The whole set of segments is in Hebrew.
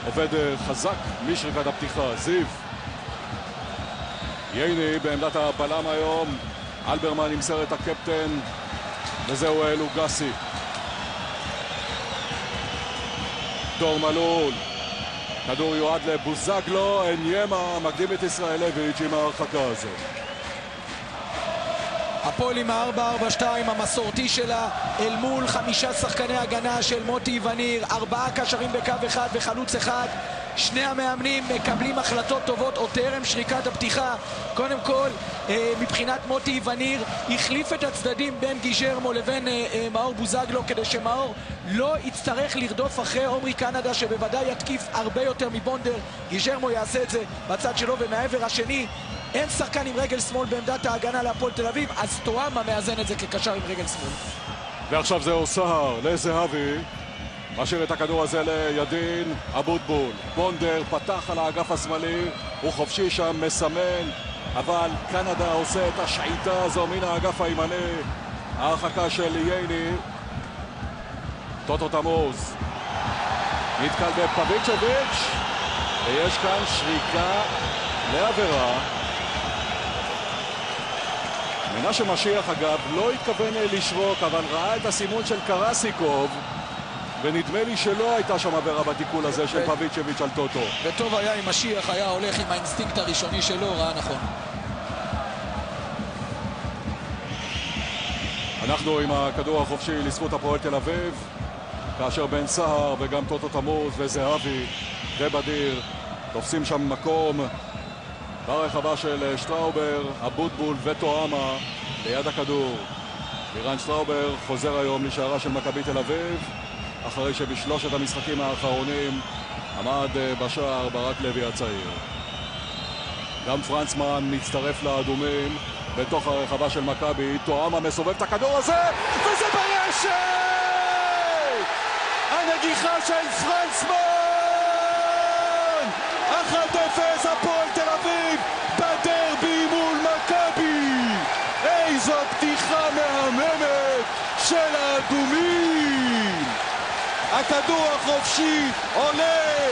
עובד חזק משריקת הפתיחה, זיו. ייני בעמדת הבלם היום, אלברמן ימסר את הקפטן, וזהו לוגסי. דור מלול, כדור יועד לבוזגלו, אניימה מקדים את ישראלביץ' עם ההרחקה הזאת. הפועל עם ה-4-4-2 המסורתי שלה אל מול 5 שחקני הגנה של מוטי וניר, 4 קשרים בקו אחד וחלוץ אחד. שני המאמנים מקבלים החלטות טובות עוד טרם שריקת הפתיחה. קודם כל, מבחינת מוטי וניר, החליף את הצדדים בין גיז'רמו לבין מאור בוזגלו, כדי שמאור לא יצטרך לרדוף אחרי עומרי קנדה, שבוודאי יתקיף הרבה יותר מבונדר. גיז'רמו יעשה את זה בצד שלו, ומעבר השני אין שחקן עם רגל שמאל בעמדת ההגנה להפועל תל אביב, אז טועמה מאזן את זה כקשר עם רגל שמאל. ועכשיו זהו סהר לזהבי, משאיר את הכדור הזה לידין אבוטבול. בונדר פתח על האגף השמאלי, הוא חופשי שם, מסמן, אבל קנדה עושה את השעיטה הזו מן האגף הימני. ההרחקה של ייני. טוטו תמוז נתקל בפביצ'ביץ', ויש כאן שריקה לעבירה. מנשה משיח אגב לא התכוון לשרוק, אבל ראה את הסימון של קרסיקוב, ונדמה לי שלא הייתה שם עבירה בתיקול הזה של פביצ'ביץ' על טוטו. וטוב היה אם משיח היה הולך עם האינסטינקט הראשוני שלו, ראה נכון. אנחנו עם הכדור החופשי לזכות הפועל תל אביב, כאשר בן סהר וגם טוטו תמוז וזהבי ובדיר תופסים שם מקום ברחבה של שטראובר, אבוטבול וטועמה ליד הכדור. לירן שטראובר חוזר היום לשערה של מכבי תל אביב, אחרי שבשלושת המשחקים האחרונים עמד בשער ברק לוי הצעיר. גם פרנסמן מצטרף לאדומים בתוך הרחבה של מכבי. טועמה מסובב את הכדור הזה, וזה ברשת! הנגיחה של פרנסמן! 1-0 הפועל תל אביב בדרבי מול מכבי. איזו פתיחה מהממת של האדומים. הכדור החופשי עולה,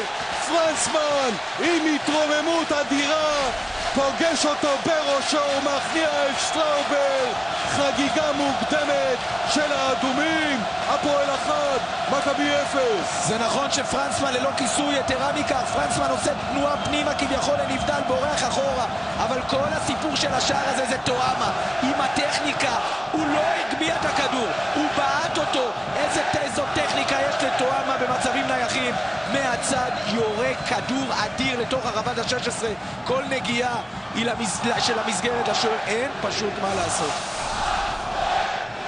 פרנסמן עם התרוממות אדירה פוגש אותו בראשו ומכניע את שטראובר. חגיגה מוקדמת של האדומים. הפועל 1, מכבי 0. זה נכון שפרנסמן ללא כיסוי, יתרה מכך, פרנסמן עושה תנועה פנימה כביכול לנבדל, בורח אחורה, אבל כל הסיפור של השער הזה זה טועמה עם הטכניקה. הוא לא הגביע את הכדור, הוא בעט אותו. איזו טכניקה יש לטועמה במצבים נייחים. מהצד יורה כדור אדיר לתוך הרחבת ה-16. כל נגיעה היא של המסגרת השוער, אין פשוט מה לעשות.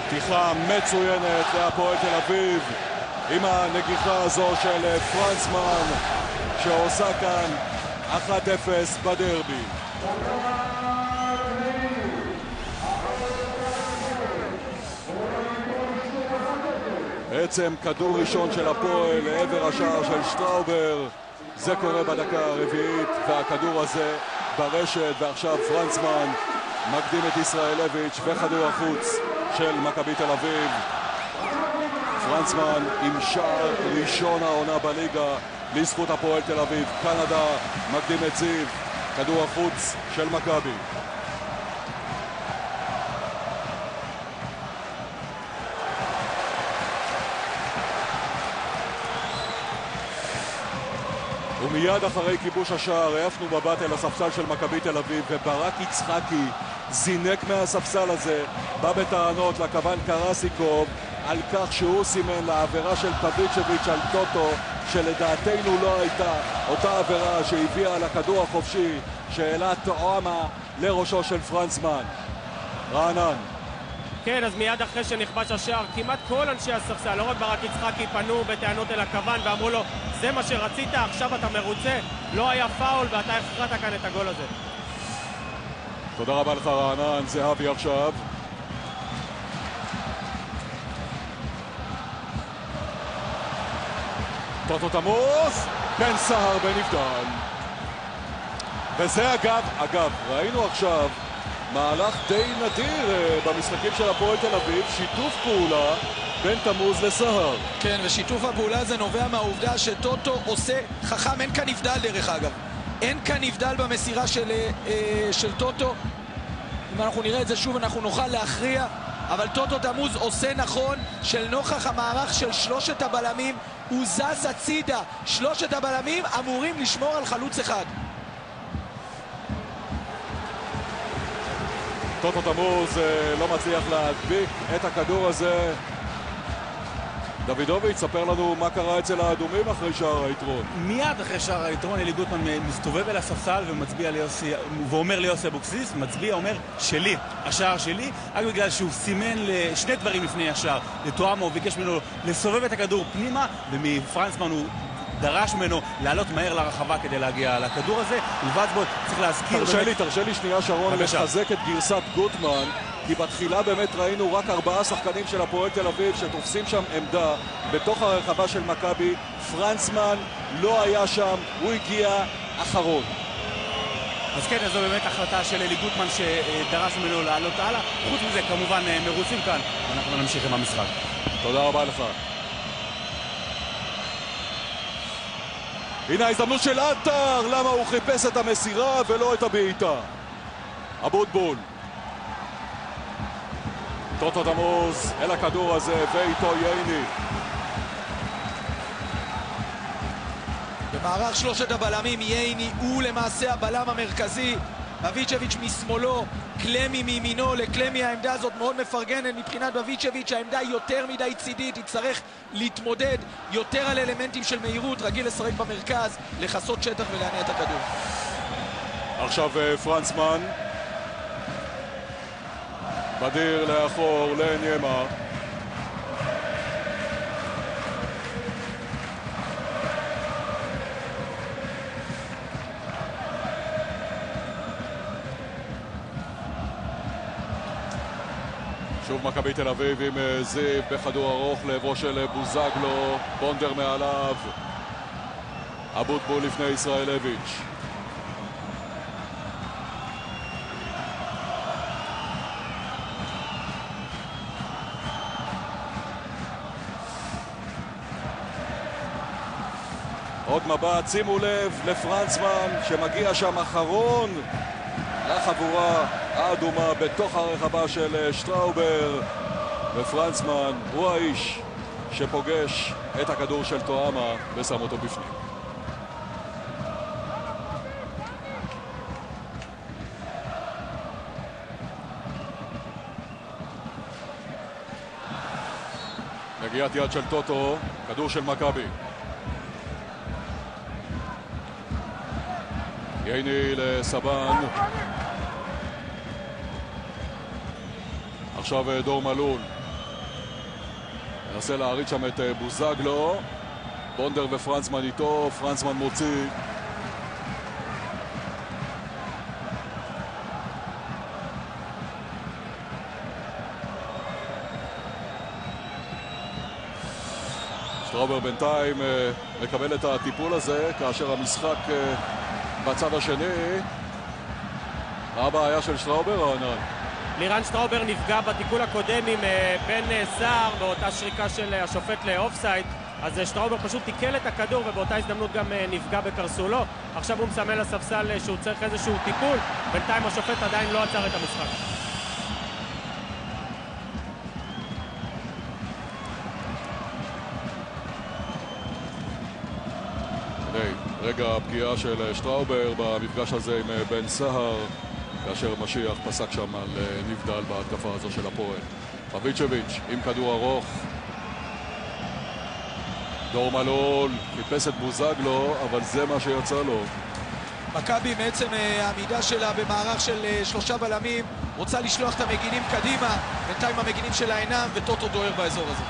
פתיחה מצוינת להפועל תל אביב עם הנגיחה הזו של פרנסמן שעושה כאן 1-0 בדרבי. בעצם כדור ראשון של הפועל לעבר השער של שטראובר. זה קורה בדקה הרביעית, והכדור הזה ברשת, ועכשיו פרנסמן מקדים את ישראלביץ' וכדור החוץ של מכבי תל אביב. פרנסמן עם שער ראשון העונה בליגה לזכות הפועל תל אביב. קנדה מקדים את זיו, כדור החוץ של מכבי. ומיד אחרי כיבוש השער העפנו מבט אל הספסל של מכבי תל אביב, וברק יצחקי זינק מהספסל הזה, בא בטענות לכוון קרסיקוב על כך שהוא סימן לעבירה של פביצ'ביץ' על טוטו, שלדעתנו לא הייתה אותה עבירה שהביאה לכדור החופשי שהעלה טועמה לראשו של פרנסמן. רענן. כן, אז מיד אחרי שנכבש השער, כמעט כל אנשי הספסל, לא רק ברק יצחקי, פנו בטענות אל הכוון ואמרו לו, זה מה שרצית, עכשיו אתה מרוצה, לא היה פאול ואתה הכרעת כאן את הגול הזה. תודה רבה לך רענן. זהבי עכשיו. טוטו תמוז, בן סהר בנבדל. וזה אגב, ראינו עכשיו מהלך די נדיר במשחקים של הפועל תל אביב, שיתוף פעולה בין תמוז לסהר. כן, ושיתוף הפעולה הזה נובע מהעובדה שטוטו עושה חכם, אין כאן נבדל דרך אגב. אין כאן נבדל במסירה של טוטו. אם אנחנו נראה את זה שוב אנחנו נוכל להכריע, אבל טוטו תמוז עושה נכון של נוכח המערך של שלושת הבלמים, הוא זז הצידה. שלושת הבלמים אמורים לשמור על חלוץ אחד. טוטו תמוז לא מצליח להדביק את הכדור הזה. דוידוביץ', ספר לנו מה קרה אצל האדומים אחרי שער היתרון. מיד אחרי שער היתרון אלי גוטמן מסתובב אל הספסל ומצביע ליוסי, ואומר ליוסי אבוקסיס, מצביע, אומר שלי, השער שלי, רק בגלל שהוא סימן לשני דברים לפני השער. לטועמו ביקש ממנו לסובב את הכדור פנימה, ומפרנסמן הוא דרש ממנו לעלות מהר לרחבה כדי להגיע לכדור הזה. ובעד בו צריך להזכיר... תרשה לי שנייה שרון לחזק את גרסת גוטמן, כי בתחילה באמת ראינו רק 4 שחקנים של הפועל תל אביב שתופסים שם עמדה בתוך הרחבה של מכבי. פרנסמן לא היה שם, הוא הגיע אחרון. אז כן, זו באמת החלטה של אלי גוטמן שדרש ממנו לעלות הלאה. חוץ מזה כמובן מרוצים כאן, ואנחנו נמשיך עם המשחק. תודה רבה לך. הנה ההזדמנות של עטר, למה הוא חיפש את המסירה ולא את הבעיטה. אבוטבול. טוטו תמוז אל הכדור הזה ואיתו ייני. במערך שלושת הבלמים ייני הוא למעשה הבלם המרכזי, בביצ'ביץ' משמאלו, קלמי מימינו. לקלמי העמדה הזאת מאוד מפרגנת מבחינת בביצ'ביץ', העמדה היא יותר מדי צידית, יצטרך להתמודד יותר על אלמנטים של מהירות, רגיל לשחק במרכז, לחסות שטח ולהניע את הכדור. עכשיו פרנסמן, בדיר לאחור לניימה. שוב מכבי תל אביב עם זיו בכדור ארוך לעברו של בוזגלו, בונדר מעליו, אבוטבול לפני ישראלביץ'. עוד מבט, שימו לב לפרנסמן שמגיע שם אחרון לחבורה האדומה בתוך הרחבה של שטראובר, ופרנסמן הוא האיש שפוגש את הכדור של טועמה ושם אותו בפנים. נגיעת יד של טוטו, כדור של מכבי. ייני לסבן. עכשיו דור מלול מנסה להריץ שם את בוזגלו, בונדר ופרנסמן איתו, פרנסמן מוציא. שטראובר בינתיים מקבל את הטיפול הזה כאשר המשחק בצד השני. מה הבעיה של שטראובר, רענן? לירן שטראובר נפגע בתיקול הקודם עם בן סער באותה שריקה של השופט לאופסייד, אז שטראובר פשוט תיקל את הכדור ובאותה הזדמנות גם נפגע בקרסולו. עכשיו הוא מסמן לספסל שהוא צריך איזשהו טיפול, בינתיים השופט עדיין לא עצר את המשחק. רגע הפגיעה של שטראובר במפגש הזה עם בן סהר, כאשר משיח פסק שם על נבדל בהתקפה הזו של הפועל. פביצ'ביץ' עם כדור ארוך, דור מלול חיפש את בוזגלו, אבל זה מה שיצא לו. מכבי בעצם העמידה שלה במערך של 3 בלמים רוצה לשלוח את המגינים קדימה, בינתיים המגינים שלה אינם וטוטו דוהר באזור הזה.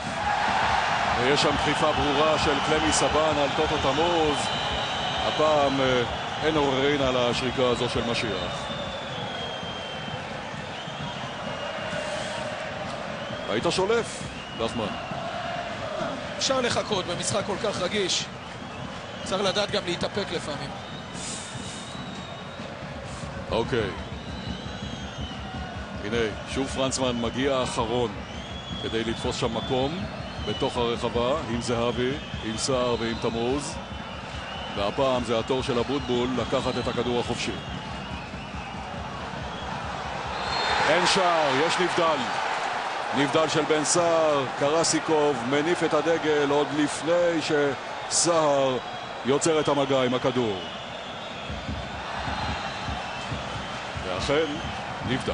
ויש שם דחיפה ברורה של קלמי סבן על טוטו תמוז. הפעם אין עוררין על השריקה הזו של משיח. היית שולף, נחמן. אפשר לחכות במשחק כל כך רגיש. צריך לדעת גם להתאפק לפעמים. אוקיי. הנה, שוב פרנסמן מגיע האחרון כדי לתפוס שם מקום. בתוך הרחבה, עם זהבי, עם סער ועם תמוז. והפעם זה התור של אבוטבול לקחת את הכדור החופשי. אין שער, יש נבדל. נבדל של בן סער, קרסיקוב מניף את הדגל עוד לפני שסער יוצר את המגע עם הכדור. ואכן, נבדל.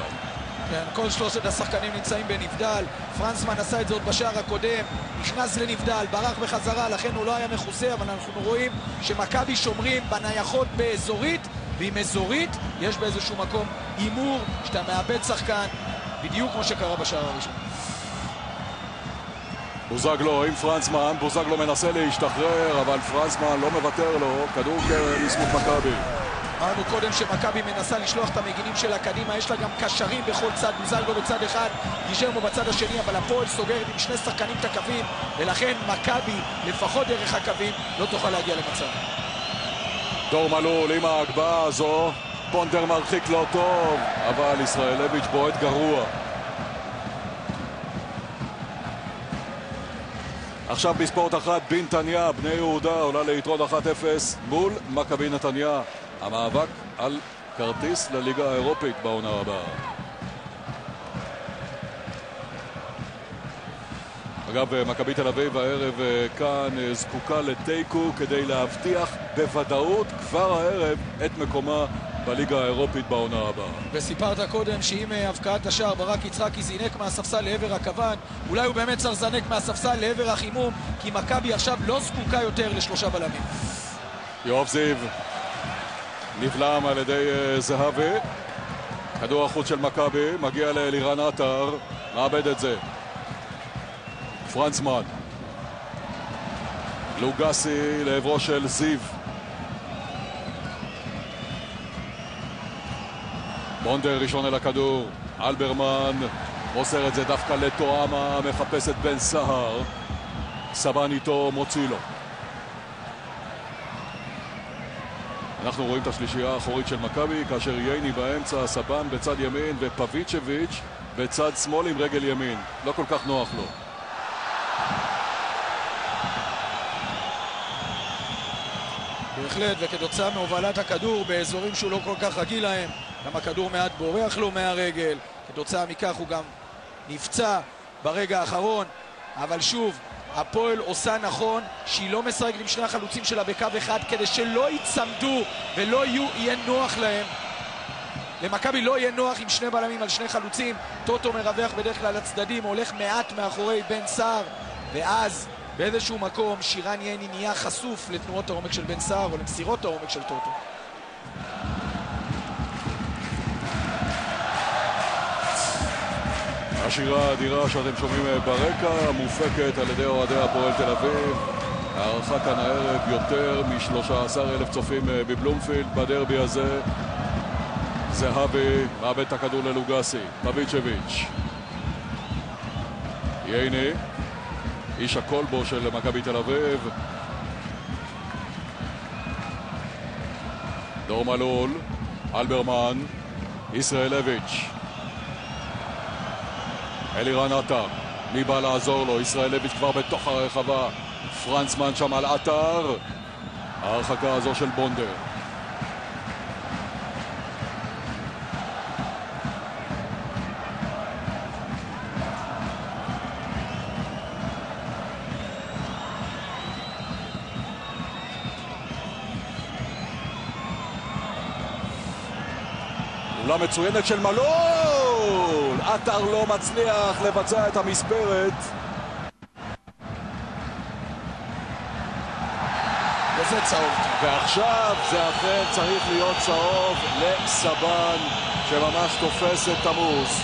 כן, כל שלושת השחקנים נמצאים בנבדל. פרנסמן עשה את זה עוד בשער הקודם, נכנס לנבדל, ברח בחזרה, לכן הוא לא היה מכוסה, אבל אנחנו רואים שמכבי שומרים בנייחות באזורית, ועם אזורית יש באיזשהו מקום אימור שאתה מאבד שחקן, בדיוק כמו שקרה בשער הראשון. בוזגלו עם פרנסמן, בוזגלו מנסה להשתחרר, אבל פרנסמן לא מוותר לו, כדור לזכות מכבי. אמרנו קודם שמכבי מנסה לשלוח את המגינים שלה קדימה, יש לה גם קשרים בכל צד, בוזגלו בצד אחד, גיז'רמו בצד השני, אבל הפועל סוגרת עם שני שחקנים את הקווים, ולכן מכבי, לפחות דרך הקווים, לא תוכל להגיע למצב. דור מלול עם ההגבהה הזו, פונדר מרחיק לא טוב, אבל ישראלביץ' בועט גרוע. עכשיו בספורט אחת, בנתניה, בני יהודה עולה ליתרון 1-0 מול מכבי נתניה. המאבק על כרטיס לליגה האירופית בעונה הבאה. אגב, מכבי תל אביב הערב כאן זקוקה לתיקו כדי להבטיח בוודאות כבר הערב את מקומה בליגה האירופית בעונה הבאה. וסיפרת קודם שאם הבקעת השער ברק יצחקי זינק מהספסל לעבר הכוון, אולי הוא באמת צריך לזנק מהספסל לעבר החימום, כי מכבי עכשיו לא זקוקה יותר לשלושה בלמים. יואב זיו נבלם על ידי זהבי, כדור החוץ של מכבי מגיע לאלירן עטר, מאבד את זה פרנסמן, לוגסי לעברו של זיו, בונדר ראשון אל הכדור, אלברמן מוסר את זה דווקא לטועמה, מחפש את בן סהר, סבן איתו, מוציא לו. אנחנו רואים את השלישייה האחורית של מכבי, כאשר ייני באמצע, סבן בצד ימין ופביצ'ביץ' בצד שמאל עם רגל ימין. לא כל כך נוח לו. בהחלט, וכתוצאה מהובלת הכדור באזורים שהוא לא כל כך רגיל להם, גם הכדור מעט בורח לו מהרגל, כתוצאה מכך הוא גם נפצע ברגע האחרון, אבל שוב, הפועל עושה נכון שהיא לא משחקת עם שני החלוצים שלה בקו אחד כדי שלא יצמדו ולא יהיה נוח להם. למכבי לא יהיה נוח עם שני בלמים על שני חלוצים. טוטו מרווח בדרך כלל לצדדים, הולך מעט מאחורי בן סער, ואז באיזשהו מקום שירן ייני נהיה חשוף לתנועות העומק של בן סער או למסירות העומק של טוטו. השירה האדירה שאתם שומעים ברקע מופקת על ידי אוהדי הפועל תל אביב. הערכה כאן הערב יותר מ-13,000 צופים בבלומפילד בדרבי הזה. זהבי מאבד את הכדור ללוגסי, פביצ'ביץ', ייני איש הקולבו של מכבי תל אביב, דור מלול, אלברמן, ישראלביץ', אלירן עטר, מי בא לעזור לו? ישראלביץ' כבר בתוך הרחבה, פרנסמן שם על עטר, ההרחקה הזו של בונדר. פעולה מצוינת של מלול, עטר לא מצליח לבצע את המספרת, וזה צהוב. ועכשיו זה אכן צריך להיות צהוב לסבן שממש תופס את תמוז.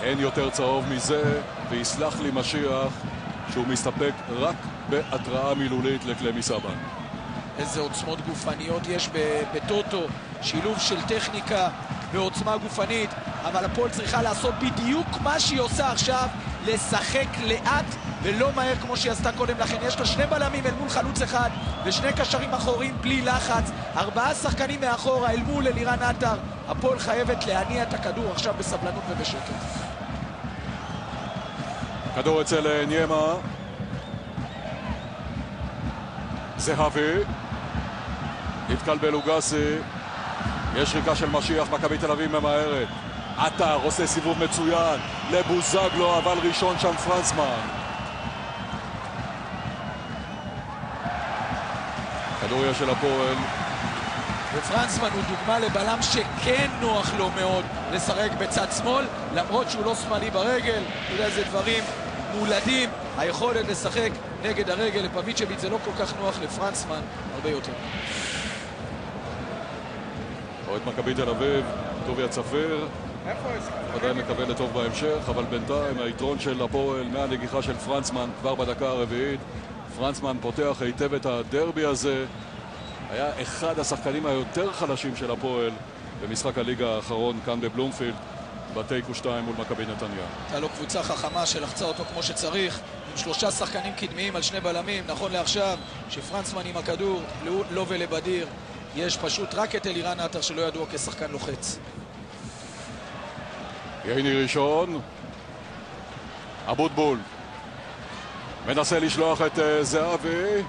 אין יותר צהוב מזה, ויסלח לי משיח שהוא מסתפק רק בהתראה מילולית לכלי סבן. איזה עוצמות גופניות יש בטוטו, שילוב של טכניקה ועוצמה גופנית, אבל הפועל צריכה לעשות בדיוק מה שהיא עושה עכשיו, לשחק לאט ולא מהר כמו שהיא עשתה קודם לכן. יש לה שני בלמים אל מול חלוץ אחד ושני קשרים אחוריים בלי לחץ, 4 שחקנים מאחורה אל מול אלירן עטר. הפועל חייבת להניע את הכדור עכשיו בסבלנות ובשקט. כדור אצל ניימה, זהבי נתקל בלוגסי, יש ריקה של משיח, מכבי תל אביב ממהרת, עטר עושה סיבוב מצוין לבוזגלו, אבל ראשון שם פרנסמן. כדור יש של הפועל, ופרנסמן הוא דוגמה לבלם שכן נוח לו מאוד לשחק בצד שמאל, למרות שהוא לא שמאלי ברגל. אתה יודע, זה דברים מולדים, היכולת לשחק נגד הרגל לפביצ'ביץ' זה לא כל כך נוח, לפרנסמן הרבה יותר. אוהד מכבי תל אביב, טוביה צפיר עדיין מקבל לטוב בהמשך, אבל בינתיים היתרון של הפועל מהנגיחה של פרנסמן כבר בדקה הרביעית. פרנסמן פותח היטב את הדרבי הזה, היה אחד השחקנים היותר חלשים של הפועל במשחק הליגה האחרון כאן בבלומפילד בתיקו 2 מול מכבי נתניה. הייתה לו קבוצה חכמה שלחצה אותו כמו שצריך, עם 3 שחקנים קדמיים על 2 בלמים. נכון לעכשיו שפרנסמן עם הכדור, לא ולבדיר יש פשוט רק את אלירן עטר שלא ידוע כשחקן לוחץ. ייני ראשון, אבוטבול מנסה לשלוח את זהבי,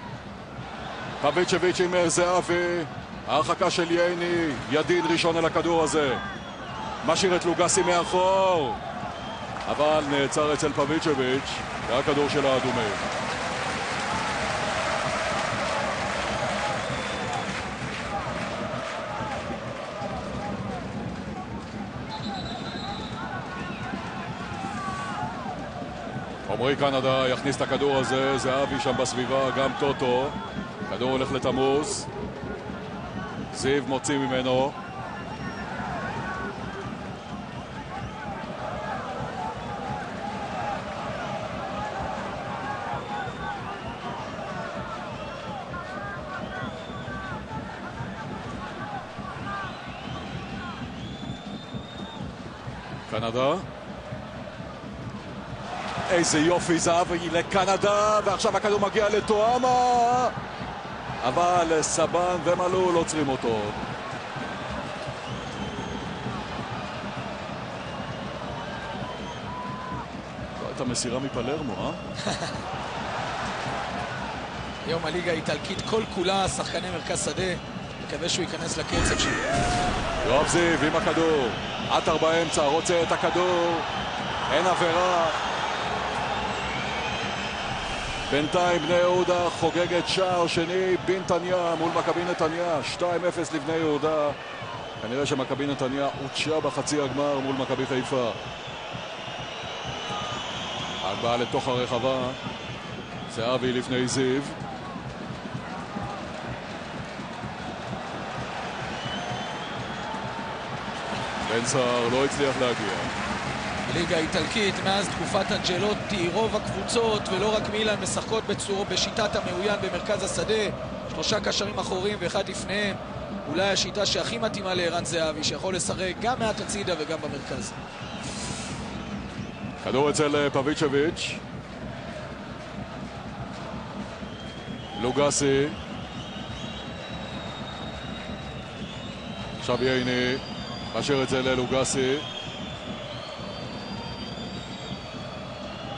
פביצ'ביץ' עם זהבי, ההרחקה של ייני, ידין ראשון על הכדור הזה, משאיר את לוגסי מאחור, אבל נעצר אצל פביצ'ביץ', והכדור של האדומים. עומרי קנדה יכניס את הכדור הזה, זהבי שם בסביבה, גם טוטו, כדור הולך לתמוז, זיו מוציא ממנו, קנדה, איזה יופי, זהבי לקנדה, ועכשיו הכדור מגיע לטועמה, אבל סבן ומלול עוצרים אותו. לא הייתה מסירה מפלרמו, היום הליגה האיטלקית כל כולה שחקני מרכז שדה, מקווה שהוא ייכנס לקצב שלו. יואב זיו עם הכדור, עטר באמצע, רוצה את הכדור, אין עבירה. בינתיים בני יהודה חוגגת שער שני בנתניה מול מכבי נתניה, 2-0 לבני יהודה. כנראה שמכבי נתניה הוצ'ה בחצי הגמר מול מכבי חיפה. הגבהה לתוך הרחבה, זהבי לפני זיו, בן סער לא הצליח להגיע. ליגה איטלקית מאז תקופת אנג'לוטי, רוב הקבוצות ולא רק מילאן משחקות בשיטת המאוין במרכז השדה, 3 קשרים אחוריים ואחד לפניהם. אולי השיטה שהכי מתאימה לערן זהבי, שיכול לשחק גם מעט הצידה וגם במרכז. כדור אצל פביצ'ביץ', לוגסי, עכשיו ייני משאיר את זה ללוגסי,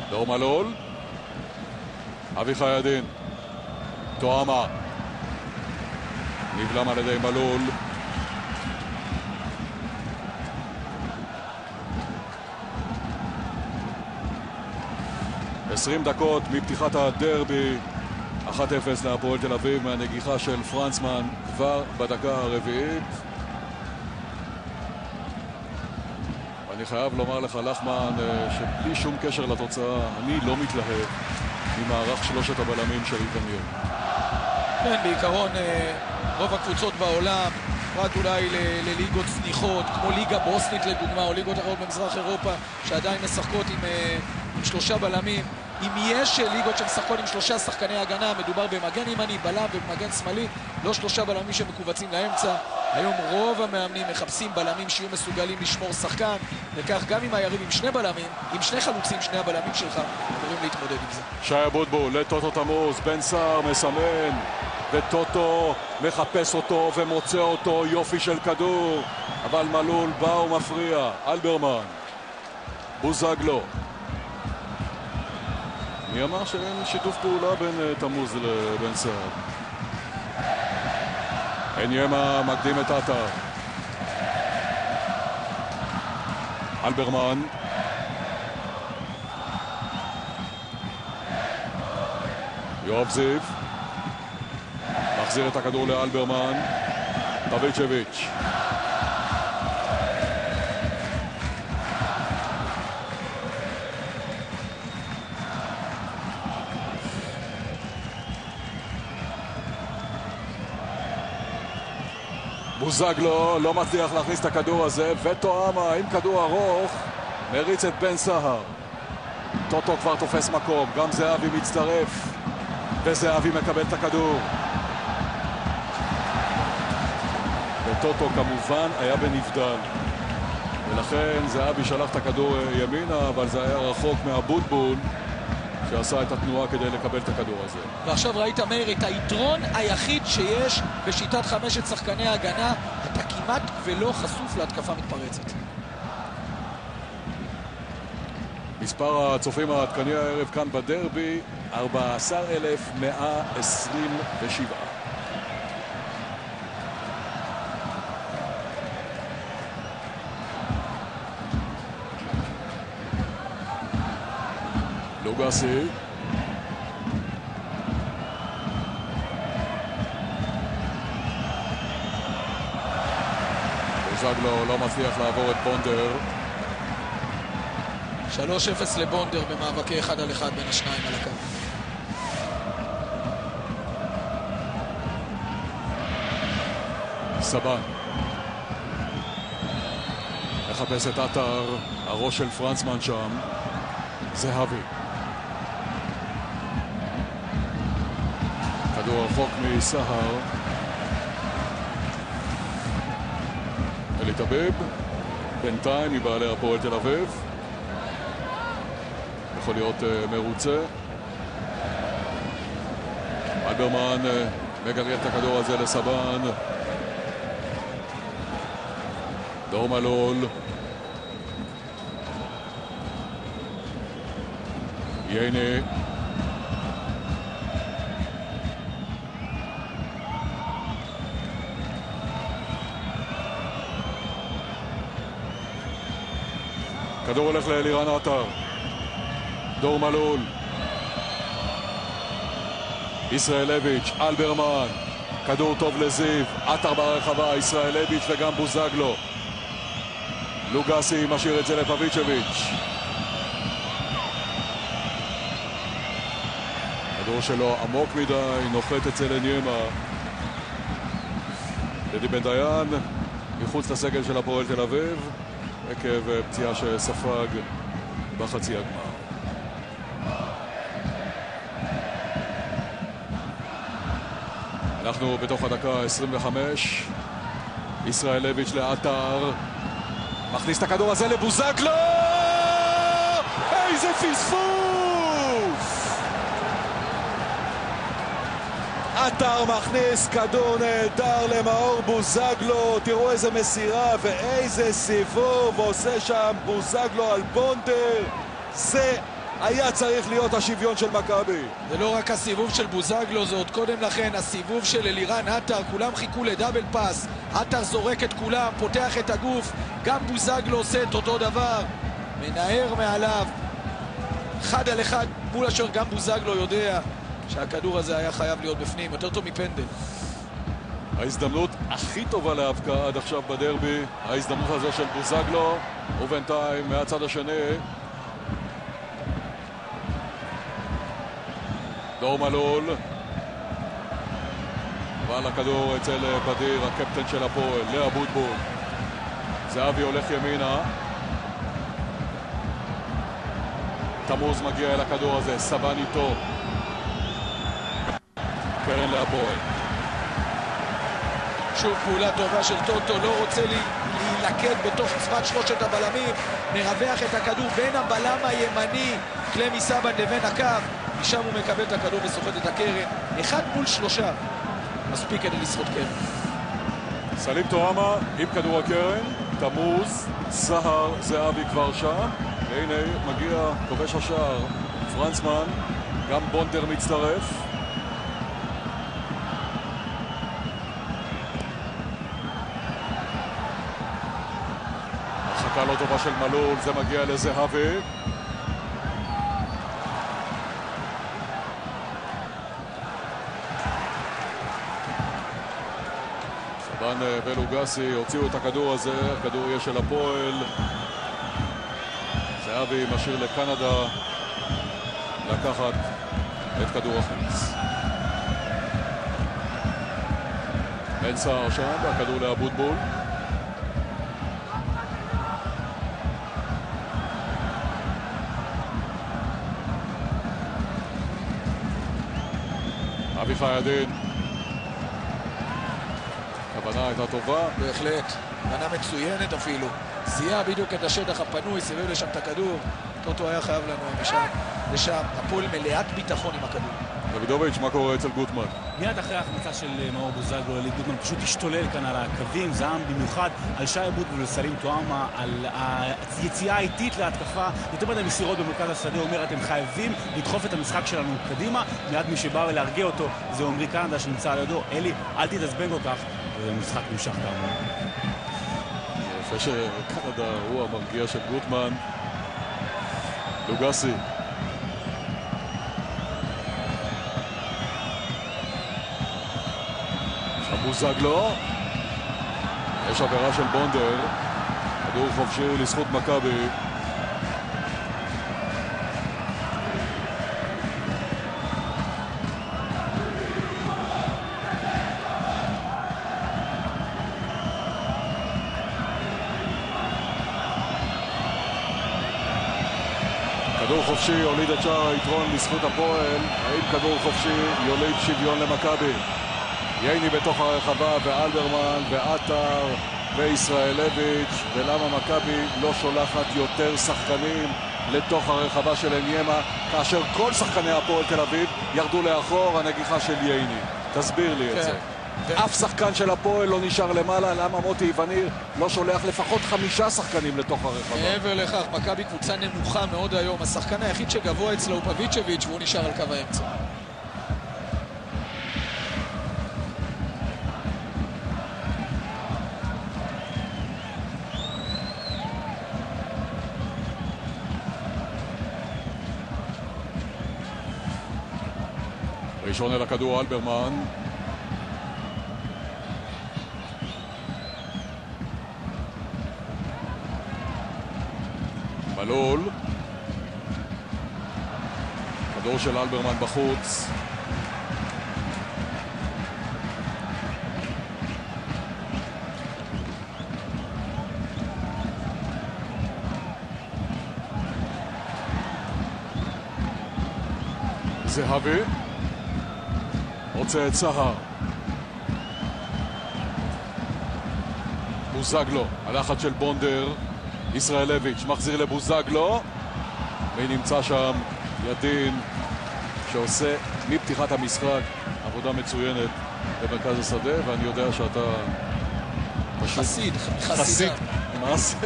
דור מלול, אביחי ידין, טועמה, נבלם על ידי מלול, עשרים דקות מפתיחת הדרבי, 1-0 להפועל תל אביב מהנגיחה של פרנסמן כבר בדקה הרביעית. אני חייב לומר לך, לחמן, שבלי שום קשר לתוצאה, אני לא מתלהב ממערך 3 הבלמים של איתמיר. כן, בעיקרון רוב הקבוצות בעולם, פרט אולי לליגות זניחות, כמו ליגה בוסנית לדוגמה, או ליגות אחרות במזרח אירופה, שעדיין משחקות עם 3 בלמים. אם יש ליגות שמשחקות עם 3 שחקני הגנה, מדובר במגן ימני, בלם ובמגן שמאלי, לא 3 בלמים שמקובצים לאמצע. היום רוב המאמנים מחפשים בלמים שיהיו מסוגלים לשמור שחקן, וכך גם עם היריב עם שני בלמים, עם שני חלוצים, שני הבלמים שלך אמורים להתמודד עם זה. שי אבוטבול לטוטו תמוז, בן סער מסמן, וטוטו מחפש אותו ומוצא אותו, יופי של כדור, אבל מלול בא ומפריע. אלברמן, בוזגלו. מי אמר שאין שיתוף פעולה בין תמוז לבן סער? עניימה מקדים את עטר. אלברמן. יואב זיו. מחזיר את הכדור לאלברמן. דוידצ'ביץ'. בוזגלו לא מצליח להכניס את הכדור הזה, וטועמה עם כדור ארוך מריץ את בן סהר. טוטו כבר תופס מקום, גם זהבי מצטרף, וזהבי מקבל את הכדור. וטוטו כמובן היה בנבדל, ולכן זהבי שלח את הכדור ימינה, אבל זה היה רחוק מהבוטבול שעשה את התנועה כדי לקבל את הכדור הזה. ועכשיו ראית מאיר את היתרון היחיד שיש בשיטת חמשת שחקני ההגנה, אתה כמעט ולא חשוף להתקפה מתפרצת. מספר הצופים העדכני הערב כאן בדרבי 14,127. לוגסי. בוזגלו לא מצליח לעבור את בונדר. 3-0 לבונדר במאבקי 1 על 1 בין השניים על הקו. סבן מחפש את עטר, הראש של פרנסמן שם. זהבי. כדור רחוק מסהר. אלי טביב בינתיים מבעלי הפועל תל אביב, יכול להיות מרוצה. אלברמן מגלגל את הכדור הזה לסבן. דור מלול. ייני. כדור הולך לאלירן עטר. דור מלול. ישראלביץ', אלברמן. כדור טוב לזיו. עטר ברחבה, ישראלביץ' וגם בוזגלו. לוגסי משאיר את זה לפביצ'ביץ'. כדור שלו עמוק מדי, נוחת אצל עניימה. דדי בן דיין מחוץ לסגל של הפועל תל אביב עקב פציעה שספג בחצי הגמר. אנחנו בתוך הדקה 25. ישראלביץ' לעטר. מכניס את הכדור הזה לבוזגלו! איזה פספוס! עטר מכניס כדור נהדר למאור בוזגלו. תראו איזה מסירה ואיזה סיבוב עושה שם בוזגלו על בונדר. זה היה צריך להיות השוויון של מכבי. זה לא רק הסיבוב של בוזגלו, זה עוד קודם לכן הסיבוב של אלירן עטר. כולם חיכו לדאבל פס, עטר זורק את כולם, פותח את הגוף, גם בוזגלו עושה את אותו דבר, מנער מעליו 1 על 1 מול השוער. גם בוזגלו יודע שהכדור הזה היה חייב להיות בפנים, יותר טוב מפנדל. ההזדמנות הכי טובה להבקעה עד עכשיו בדרבי, ההזדמנות הזו של בוזגלו, ובינתיים מהצד השני דור מלול. ועל הכדור אצל בדיר, הקפטן של הפועל, לאבוטבול. זהבי הולך ימינה. תמוז מגיע אל הכדור הזה, סבן איתו. קרן להפועל. שוב פעולה טובה של טוטו, לא רוצה להילכד בתוך צוות שלושת הבלמים, מרווח את הכדור בין הבלם הימני קלמי סבן לבין הקו, משם הוא מקבל את הכדור וסוחט את הקרן. 1 מול 3 מספיק כדי לסחוט קרן. סלים טועמה עם כדור הקרן, תמוז, סהר, זהבי כבר שם, והנה מגיע כובש השער פרנסמן, גם בונדר מצטרף. הרחקה לא טובה של מלול, זה מגיע לזהבי. סבן ולוגסי הוציאו את הכדור הזה, הכדור יהיה של הפועל. זהבי משאיר לקנדה לקחת את כדור החוץ. בן סער שם, והכדור לאבוטבול. אבי פיידין. הכוונה הייתה טובה. בהחלט, כוונה מצוינת אפילו. זיהה בדיוק את השטח הפנוי, סיבב לשם את הכדור. טוטו היה חייב לנו לשם. הפועל מלאת ביטחון עם הכדור. דוידוביץ', מה קורה אצל גוטמן? מיד אחרי ההחמצה של מאור בוזגלו, אלי גוטמן פשוט השתולל כאן על הקווים, זעם במיוחד על שי אבוטבול וסלים טועמה, על היציאה האיטית להתקפה, יותר מדי מסירות במרכז השדה. הוא אומר, אתם חייבים לדחוף את המשחק שלנו קדימה. מיד מי שבא ולהרגיע אותו זה עומרי קנדה שנמצא על ידו. אלי, אל תתעצבן כל כך, זה משחק נמשך כאמור. יפה שקנדה הוא המרגיע של גוטמן. לוגסי. בוזגלו, יש עבירה של בונדר, כדור חופשי לזכות מכבי. כדור חופשי יוליד את שער היתרון לזכות הפועל. האם כדור חופשי יוליד שוויון למכבי? ייני בתוך הרחבה, ואלברמן, ועטר, וישראלביץ'. ולמה מכבי לא שולחת יותר שחקנים לתוך הרחבה של אניימה, כאשר כל שחקני הפועל תל אביב ירדו לאחור? הנגיחה של ייני. תסביר לי את זה. אף שחקן של הפועל לא נשאר למעלה. למה מוטי וניר לא שולח לפחות 5 שחקנים לתוך הרחבה? מעבר לכך, מכבי קבוצה נמוכה מאוד היום. השחקן היחיד שגבוה אצלו הוא פביצ'ביץ', והוא נשאר על קו האמצע. ראשון אל הכדור אלברמן. מלול. כדור של אלברמן בחוץ. זהבי. רוצה את סהר. בוזגלו, הלחץ של בונדר. ישראלביץ' מחזיר לבוזגלו. מי נמצא שם? ידין, שעושה מפתיחת המשחק עבודה מצוינת במרכז השדה, ואני יודע שאתה חסיד. מה זה?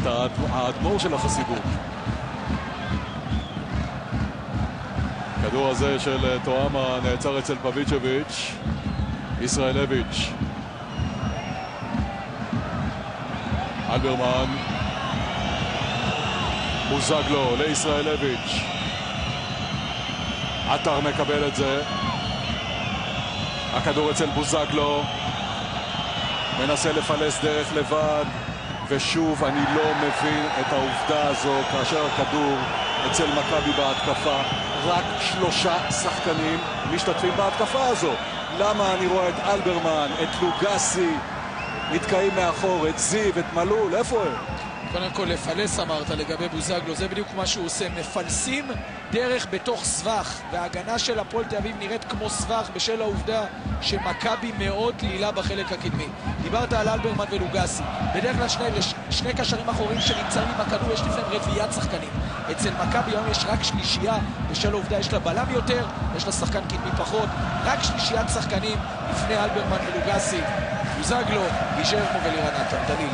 אתה האדמו"ר של החסידות. הכדור הזה של טועמה נעצר אצל פביצ'ביץ'. ישראלביץ'. אלברמן. בוזגלו לישראלביץ'. עטר מקבל את זה. הכדור אצל בוזגלו. מנסה לפלס דרך לבד. ושוב אני לא מבין את העובדה הזו, כאשר הכדור אצל מכבי בהתקפה, רק 3 שחקנים משתתפים בהתקפה הזו. למה אני רואה את אלברמן, את לוגסי נתקעים מאחור, את זיו, את מלול? איפה הם? קודם כל לפלס אמרת לגבי בוזגלו, זה בדיוק מה שהוא עושה, מפלסים דרך בתוך סבך, וההגנה של הפועל תל אביב נראית כמו סבך בשל העובדה שמכבי מאוד דלילה בחלק הקדמי. דיברת על אלברמן ולוגסי, בדרך כלל שני קשרים אחוריים שנמצאים עם הכדור, יש לפעמים רביעיית שחקנים. אצל מכבי היום יש רק שלישייה, בשל העובדה יש לה בלם יותר, יש לה שחקן קדמי פחות, רק שלישיית שחקנים לפני אלברמן ולוגסי, בוזגלו, גיז'רמו ולירן עטר. דליל.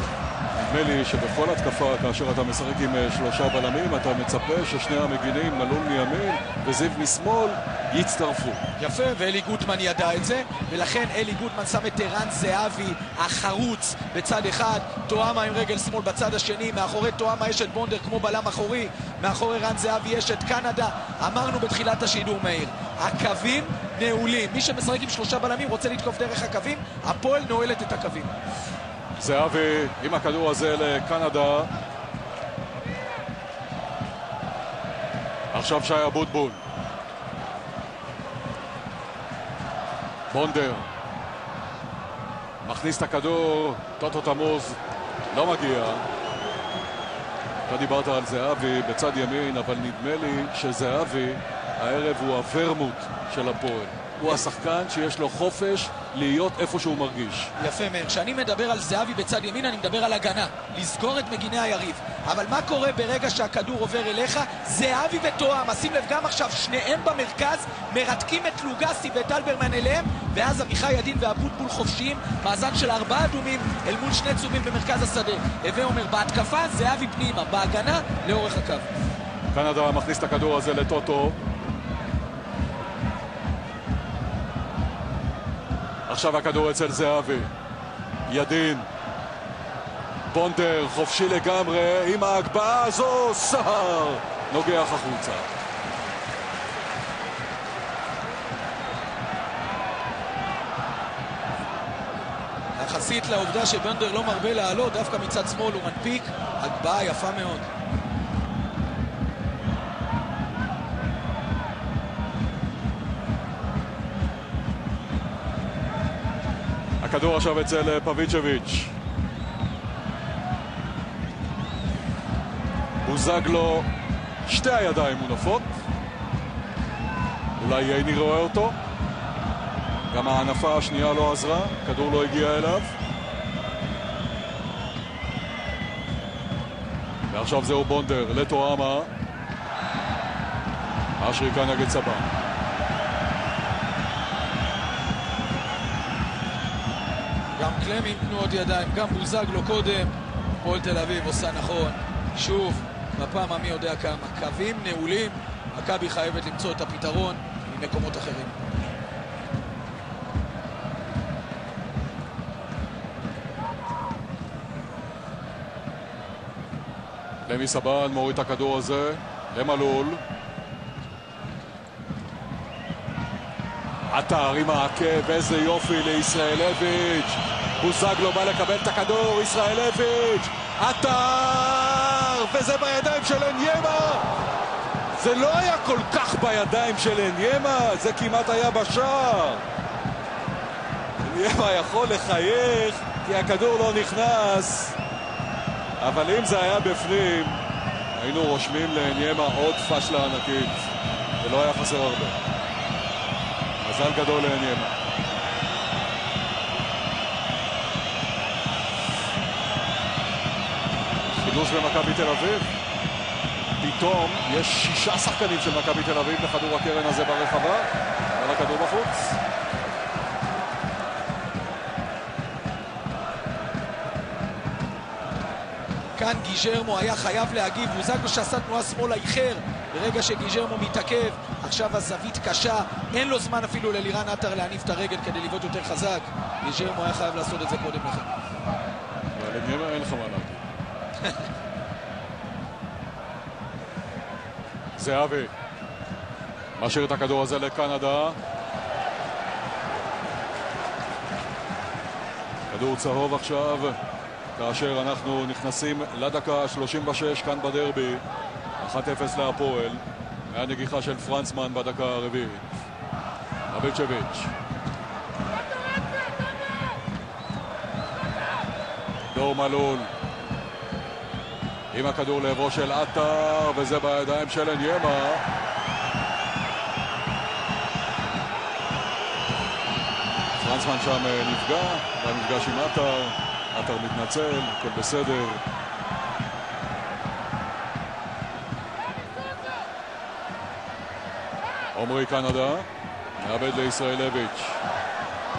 נדמה לי שבכל התקפה, כאשר אתה משחק עם 3 בלמים, אתה מצפה ששני המגינים, מלול מימין וזיו משמאל, יצטרפו. יפה, ואלי גוטמן ידע את זה, ולכן אלי גוטמן שם את ערן זהבי, החרוץ, בצד אחד, תואמה עם רגל שמאל בצד השני, מאחורי תואמה יש את בונדר כמו בלם אחורי, מאחורי ערן זהבי יש את קנדה. אמרנו בתחילת השידור מהיר, הקווים נעולים, מי שמשחק עם 3 בלמים רוצה לתקוף דרך הקווים, הפועל נועלת את הקווים. זהבי עם הכדור הזה לקנדה. עכשיו שי אבוטבול. בונדר מכניס את הכדור, טוטו תמוז לא מגיע. אתה דיברת על זהבי בצד ימין, אבל נדמה לי שזהבי הערב הוא הוורמוט של הפועל. הוא השחקן שיש לו חופש להיות איפה שהוא מרגיש. יפה מאיר, כשאני מדבר על זהבי בצד ימין אני מדבר על הגנה, לסגור את מגיני היריב. אבל מה קורה ברגע שהכדור עובר אליך? זהבי ותואם, שים לב גם עכשיו שניהם במרכז, מרתקים את לוגסי ואת אלברמן אליהם, ואז אביחי ידין ואבוטבול חופשיים, מאזן של 4 אדומים אל מול 2 צהובים במרכז השדה. הווה אומר בהתקפה זהבי פנימה, בהגנה לאורך הקו. קנדה מכניס את הכדור הזה לטוטו. עכשיו הכדור אצל זהבי, ידין, בונדר חופשי לגמרי, עם ההגבהה הזו סהר נוגח החוצה. יחסית לעובדה שבונדר לא מרבה לעלות, דווקא מצד שמאל הוא מנפיק, הגבהה יפה מאוד. הכדור עכשיו אצל פביצ'ביץ'. בוזגלו, 2 הידיים מונפות. אולי ייני רואה אותו. גם הענפה השנייה לא עזרה, כדור לא הגיע אליו. ועכשיו זהו בונדר לטועמה. השריקה נגד סבא. גם קלמי עם תנועות ידיים, גם בוזגלו קודם. הפועל תל אביב עושה נכון. שוב, בפעם המי יודע כמה. קווים נעולים, מכבי חייבת למצוא את הפתרון ממקומות אחרים. למי סבן מוריד את הכדור הזה למלול. עטר עם העקב, איזה יופי לישראלביץ'. בוזגלו בא לקבל את הכדור, ישראלביץ', עטר, וזה בידיים של אניימה. זה לא היה כל כך בידיים של אניימה, זה כמעט היה בשער. אניימה יכול לחייך כי הכדור לא נכנס, אבל אם זה היה בפנים היינו רושמים לאניימה עוד פשלה ענקית, ולא היה חסר הרבה. מזל גדול לאניימה. חידוש במכבי תל אביב. פתאום יש 6 שחקנים של מכבי תל אביב לכדור הקרן הזה ברחבה, אבל הכדור בחוץ. כאן גיז'רמו היה חייב להגיב, בוזגלו שעשה תנועה שמאלה איחר ברגע שגיז'רמו מתעכב. עכשיו הזווית קשה, אין לו זמן אפילו ללירן עטר להניף את הרגל כדי לבעוט יותר חזק. גיז'רמו היה חייב לעשות את זה קודם לכן. אבל אניימה אין לך מה להגיד. זהבי משאיר את הכדור הזה לקנדה. כדור צהוב עכשיו כאשר אנחנו נכנסים לדקה 36 כאן בדרבי. 1-0 להפועל, מהנגיחה של פרנסמן בדקה הרביעית. פביצ'ביץ', דור מלול, עם הכדור לעברו של עטר, וזה בידיים של אניימה. פרנסמן שם נפגע במפגש עם עטר, עטר מתנצל, הכל בסדר. עומרי קנדה, מאבד לישראלביץ',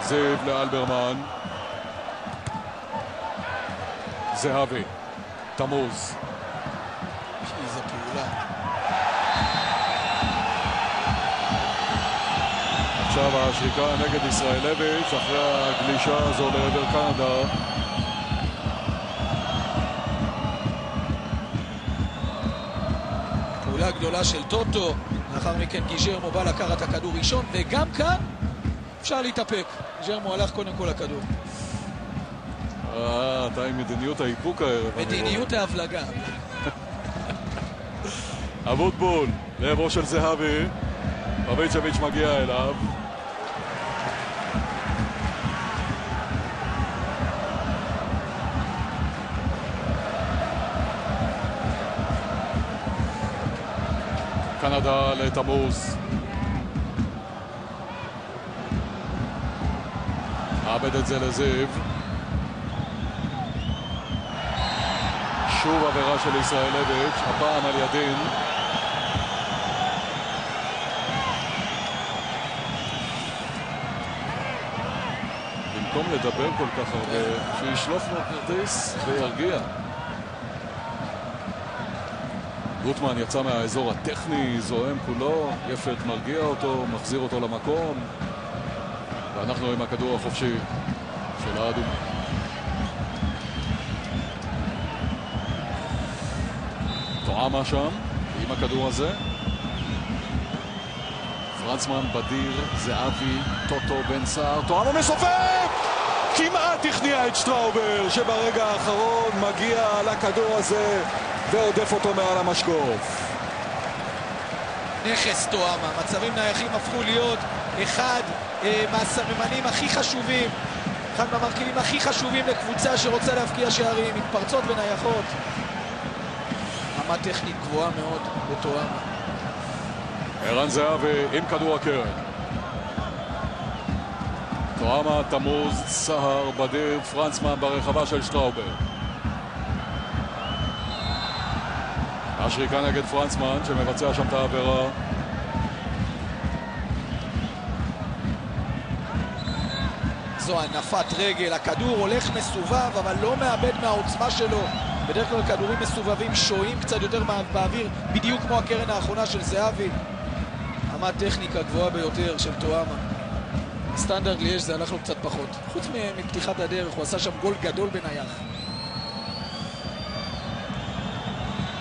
זיו לאלברמן, זהבי, תמוז. איזה פעולה. עכשיו השריקה נגד ישראלביץ' אחרי הגלישה הזו לעבר קנדה. פעולה גדולה של טוטו, לאחר מכן גיז'רמו בא לקחת את הכדור ראשון, וגם כאן אפשר להתאפק. גיז'רמו הלך קודם כל לכדור. אתה עם מדיניות האיפוק הערב. מדיניות ההבלגה. אבוטבול לעברו של זהבי, רביצ'ביץ' מגיע אליו. קנדה לתמוז, מאבד את זה לזיו. שוב עבירה של ישראלביץ', הפעם על ידין. במקום לדבר כל כך הרבה, שישלוף לו כרטיס וירגיע. גוטמן יצא מהאזור הטכני, זוהם כולו, יפת מרגיע אותו, מחזיר אותו למקום, ואנחנו עם הכדור החופשי של האדום. טועמה שם, עם הכדור הזה. פרנסמן, בדיר, זהבי, טוטו, בן סער, טועמה מסופק! כמעט הכניע את שטראובר, שברגע האחרון מגיע לכדור הזה ועודף אותו מעל המשקוף. נכס טועמה, מצבים נייחים הפכו להיות אחד מהסממנים הכי חשובים, אחד מהמרכיבים הכי חשובים לקבוצה שרוצה להבקיע שערים, מתפרצות ונייחות. רמה טכנית גבוהה מאוד בטועמה. ערן זהבי עם כדור הקרן. טועמה, תמוז, סהר, בדיר, פרנסמן ברחבה של שטראובר. השריקה נגד פרנסמן שמבצע שם את העבירה. זו הנפת רגל, הכדור הולך מסובב אבל לא מאבד מהעוצמה שלו. בדרך כלל כדורים מסובבים שועים קצת יותר באוויר, בדיוק כמו הקרן האחרונה של זהבי. רמת טכניקה גבוהה ביותר של טועמה. סטנדרט ליאז' זה הלך לו קצת פחות, חוץ מפתיחת הדרך, הוא עשה שם גול גדול בנייח.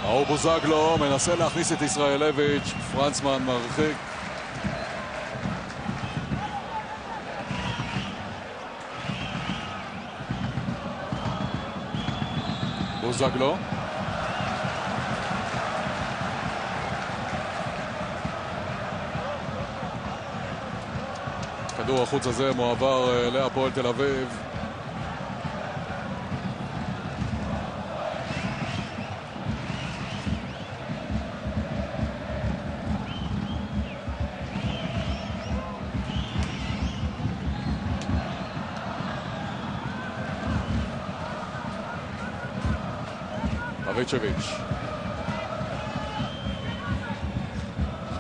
מאור בוזגלו מנסה להכניס את ישראלביץ', פרנסמן מרחיק. בוזגלו כדור החוץ הזה מועבר להפועל תל אביב. רביצ'ביץ'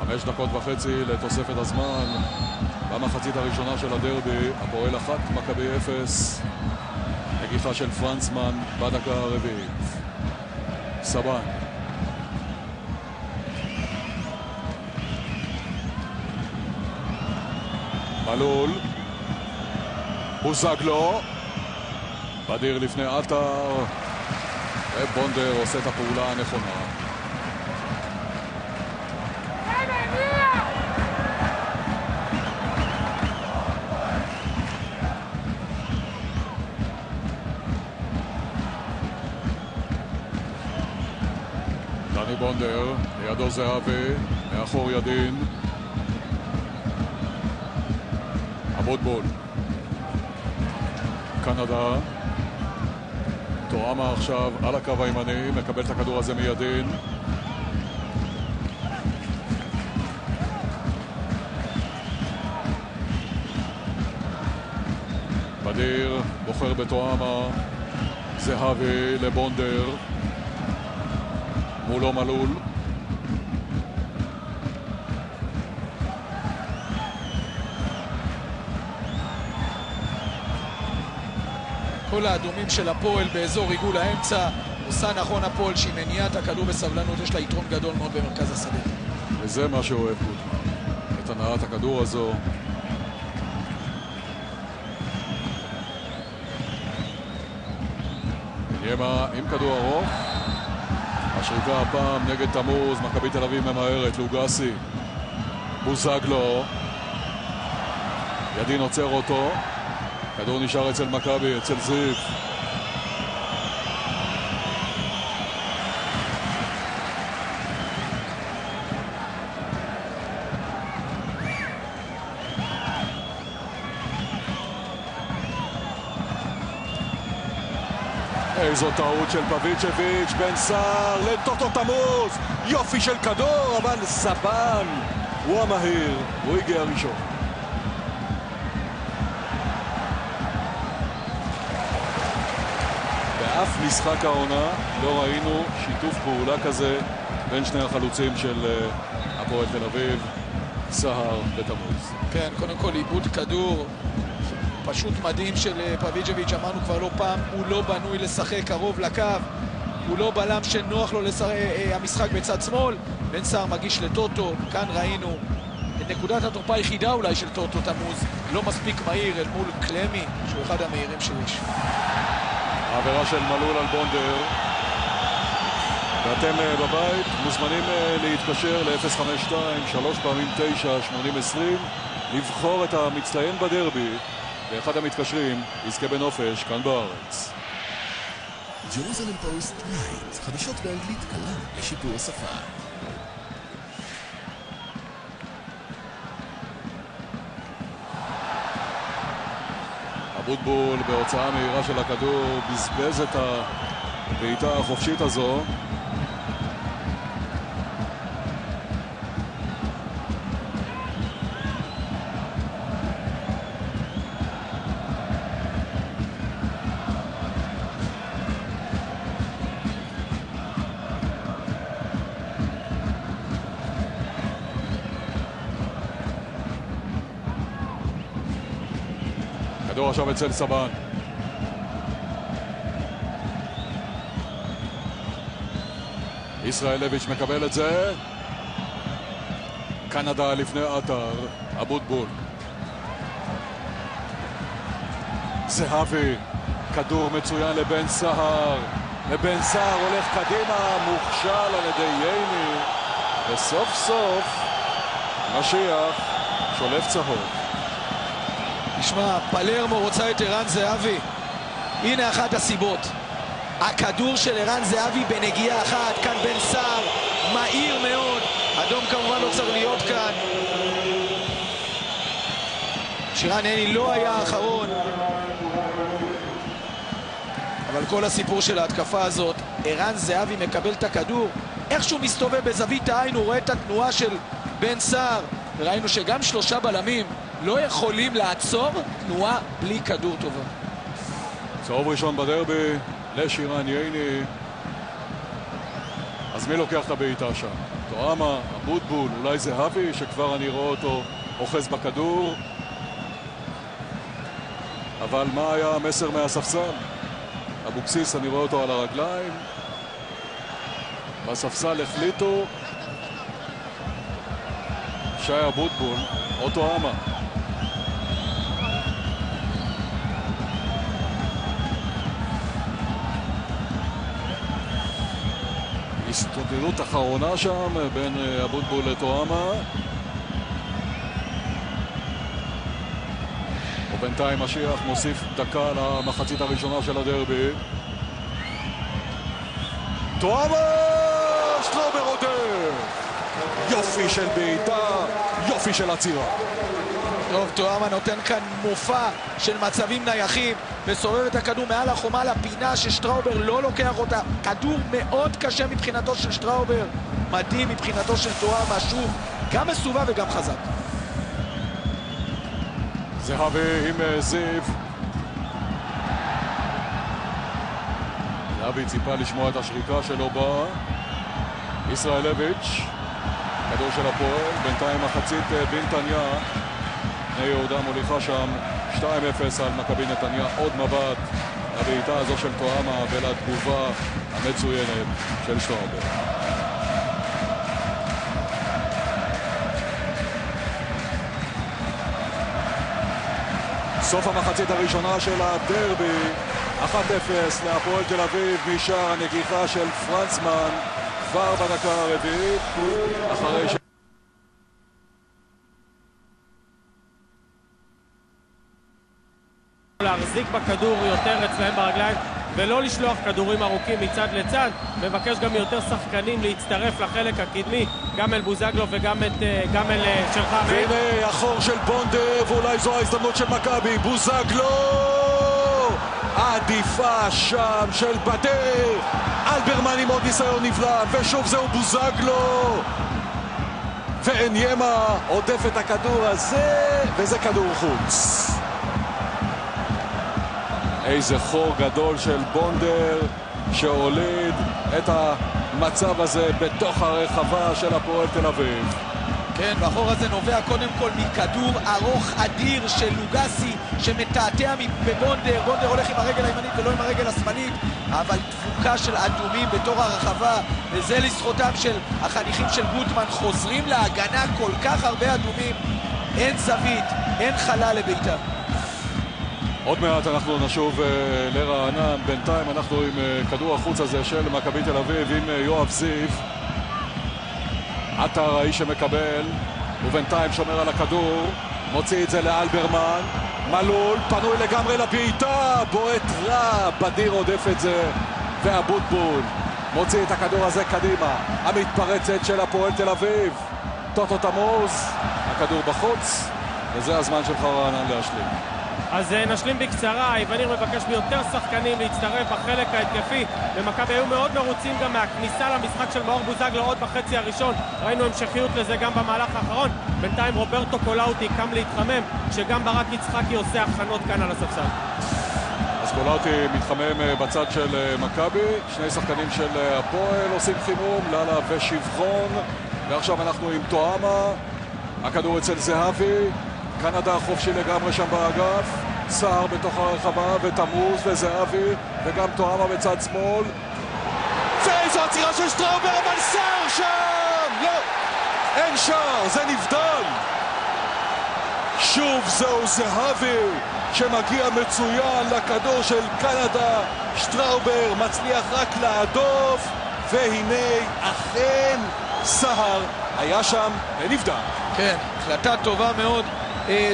5 דקות וחצי לתוספת הזמן במחצית הראשונה של הדרבי. הפועל 1, מכבי 0. נגיחה של פרנסמן בדקה הרביעית. סבן מלול, בוזגלו, בדיר לפני עטר, ובונדר עושה את הפעולה הנכונה. דני בונדר, לידו זהבי, מאחור ידין. אבוטבול, קנדה, טועמה עכשיו על הקו הימני, מקבל את הכדור הזה מידין. בדיר בוחר בטועמה, זהבי לבונדר, מולו מלול. כל האדומים של הפועל באזור עיגול האמצע. עושה נכון הפועל שהיא מניעה את הכדור בסבלנות, יש לה יתרון גדול מאוד במרכז השדה. וזה מה שאוהב גוטמן, את הנעת הכדור הזו. ניימה עם כדור ארוך, השריקה הפעם נגד תמוז, מכבי תל אביב ממהרת, לוגסי, בוזגלו, ידין עוצר אותו, כדור נשאר אצל מכבי, אצל זיו. איזו טעות של פביצ'ביץ', בן סער לטוטו תמוז, יופי של כדור, אבל סבן הוא המהיר, הוא הגיע ראשון. באף משחק העונה לא ראינו שיתוף פעולה כזה בין שני החלוצים של הפועל תל אביב, סער ותמוז. כן, קודם כל איבוד כדור פשוט מדהים של פביצ'ביץ', אמרנו כבר לא פעם, הוא לא בנוי לשחק קרוב לקו, הוא לא בלם שנוח לו המשחק בצד שמאל. בן סער מגיש לטוטו, כאן ראינו את נקודת התורפה היחידה אולי של טוטו תמוז, לא מספיק מהיר אל מול קלמי, שהוא אחד המהירים שיש. העבירה של מלול על בונדר, ואתם בבית מוזמנים להתקשר ל-052 3 פעמים 9 80-20 לבחור את המצטיין בדרבי, ואחד המתקשרים יזכה בנופש כאן בארץ. ג'רוזלם פוסט נייט, חדשות באנגלית קלה לשיפור השפה. אבוטבול בהוצאה מהירה של הכדור בזבז את הבעיטה החופשית הזו. כדור עכשיו אצל סבן. ישראל לויץ' מקבל את זה. קנדה לפני אתר. אבוטבול. זהבי. כדור מצוין לבן סער. ובן סער הולך קדימה, מוכשל על ידי ייני. וסוף סוף משיח שולף צהוב. תשמע, פלרמו רוצה את ערן זהבי. הנה אחת הסיבות. הכדור של ערן זהבי בנגיעה אחת, כאן בן סער, מהיר מאוד. אדום כמובן לא צריך להיות כאן. שירן הני לא היה האחרון. אבל כל הסיפור של ההתקפה הזאת, ערן זהבי מקבל את הכדור, איכשהו מסתובב בזווית העין, הוא רואה את התנועה של בן סער. וראינו שגם שלושה בלמים לא יכולים לעצור תנועה בלי כדור טובה. צהוב ראשון בדרבי לשירן ייני. אז מי לוקח את הבעיטה שם? טועמה, אבוטבול, אולי זהבי שכבר אני רואה אותו אוחז בכדור. אבל מה היה המסר מהספסל? אבוקסיס, אני רואה אותו על הרגליים. בספסל החליטו שי אבוטבול או טועמה. הסתודדות אחרונה שם בין אבוטבול לטועמה. ובינתיים משיח מוסיף דקה למחצית הראשונה של הדרבי. טועמה! סטרובר עודף! יופי של בעיטה, יופי של עצירה. טוב, טועמה נותן כאן מופע של מצבים נייחים, מסובב את הכדור מעל החומה לפינה ששטראובר לא לוקח אותה. כדור מאוד קשה מבחינתו של שטראובר, מדהים מבחינתו של טועמה, שוב, גם מסובב וגם חזק. זהבי עם זיו. זהבי ציפה לשמוע את השריקה שלו בה. ישראלביץ', כדור של הפועל, בינתיים מחצית בנתניה. בני יהודה מוליכה שם 2-0 על מכבי נתניה. עוד מבט לבעיטה הזו של טועמה ולתגובה המצוינת של שטראובר. סוף המחצית הראשונה של הדרבי, 1-0 להפועל תל אביב משער הנגיחה של פרנסמן כבר בדקה הרביעית, אחרי ש... להחזיק בכדור יותר אצלהם ברגליים ולא לשלוח כדורים ארוכים מצד לצד. מבקש גם יותר שחקנים להצטרף לחלק הקדמי, גם אל בוזגלו וגם אל שלך. והנה החור של בונדר, ואולי זו ההזדמנות של מכבי. בוזגלו, עדיפה שם של בדר, אלברמן עם עוד ניסיון נפלא, ושוב זהו בוזגלו, ואניימה עודף את הכדור הזה, וזה כדור חוץ. איזה חור גדול של בונדר שהוליד את המצב הזה בתוך הרחבה של הפועל תל אביב. כן, והחור הזה נובע קודם כל מכדור ארוך אדיר של לוגסי שמתעתע בבונדר. בונדר הולך עם הרגל הימנית ולא עם הרגל השמאלית, אבל דבוקה של אדומים בתור הרחבה, וזה לזכותם של החניכים של גוטמן. חוזרים להגנה, כל כך הרבה אדומים, אין זווית, אין חלל לביתם. עוד מעט אנחנו נשוב לרענן. בינתיים אנחנו עם כדור החוץ הזה של מכבי תל אביב עם יואב זיו. עטר האיש שמקבל, ובינתיים שומר על הכדור, מוציא את זה לאלברמן. מלול פנוי לגמרי לבעיטה, בועט רע, בדיר עודף את זה, ואבוטבול מוציא את הכדור הזה קדימה. המתפרצת של הפועל תל אביב, טוטו תמוז, הכדור בחוץ, וזה הזמן שלך רענן להשלים. אז נשלים בקצרה. איווניר מבקש מיותר שחקנים להצטרף בחלק ההתקפי, ומכבי היו מאוד מרוצים גם מהכניסה למשחק של מאור בוזגלו עוד בחצי הראשון. ראינו המשכיות לזה גם במהלך האחרון. בינתיים רוברטו קולאוטי קם להתחמם, שגם ברק יצחקי עושה הכנות כאן על הספסל. אז קולאוטי מתחמם בצד של מכבי, שני שחקנים של הפועל עושים חימום, ללה ושבחון, ועכשיו אנחנו עם טועמה. הכדור אצל זהבי, קנדה חופשי לגמרי שם באגף, סער בתוך הרחבה, ותמוז וזהבי, וגם טועמה בצד שמאל. ואיזו עצירה של שטראובר, אבל סער שם! לא! אין שער, זה נבדל! שוב זהו זהבי, שמגיע מצוין לכדור של קנדה. שטראובר מצליח רק להדוף, והנה אכן סער היה שם ונבדל. כן, החלטה טובה מאוד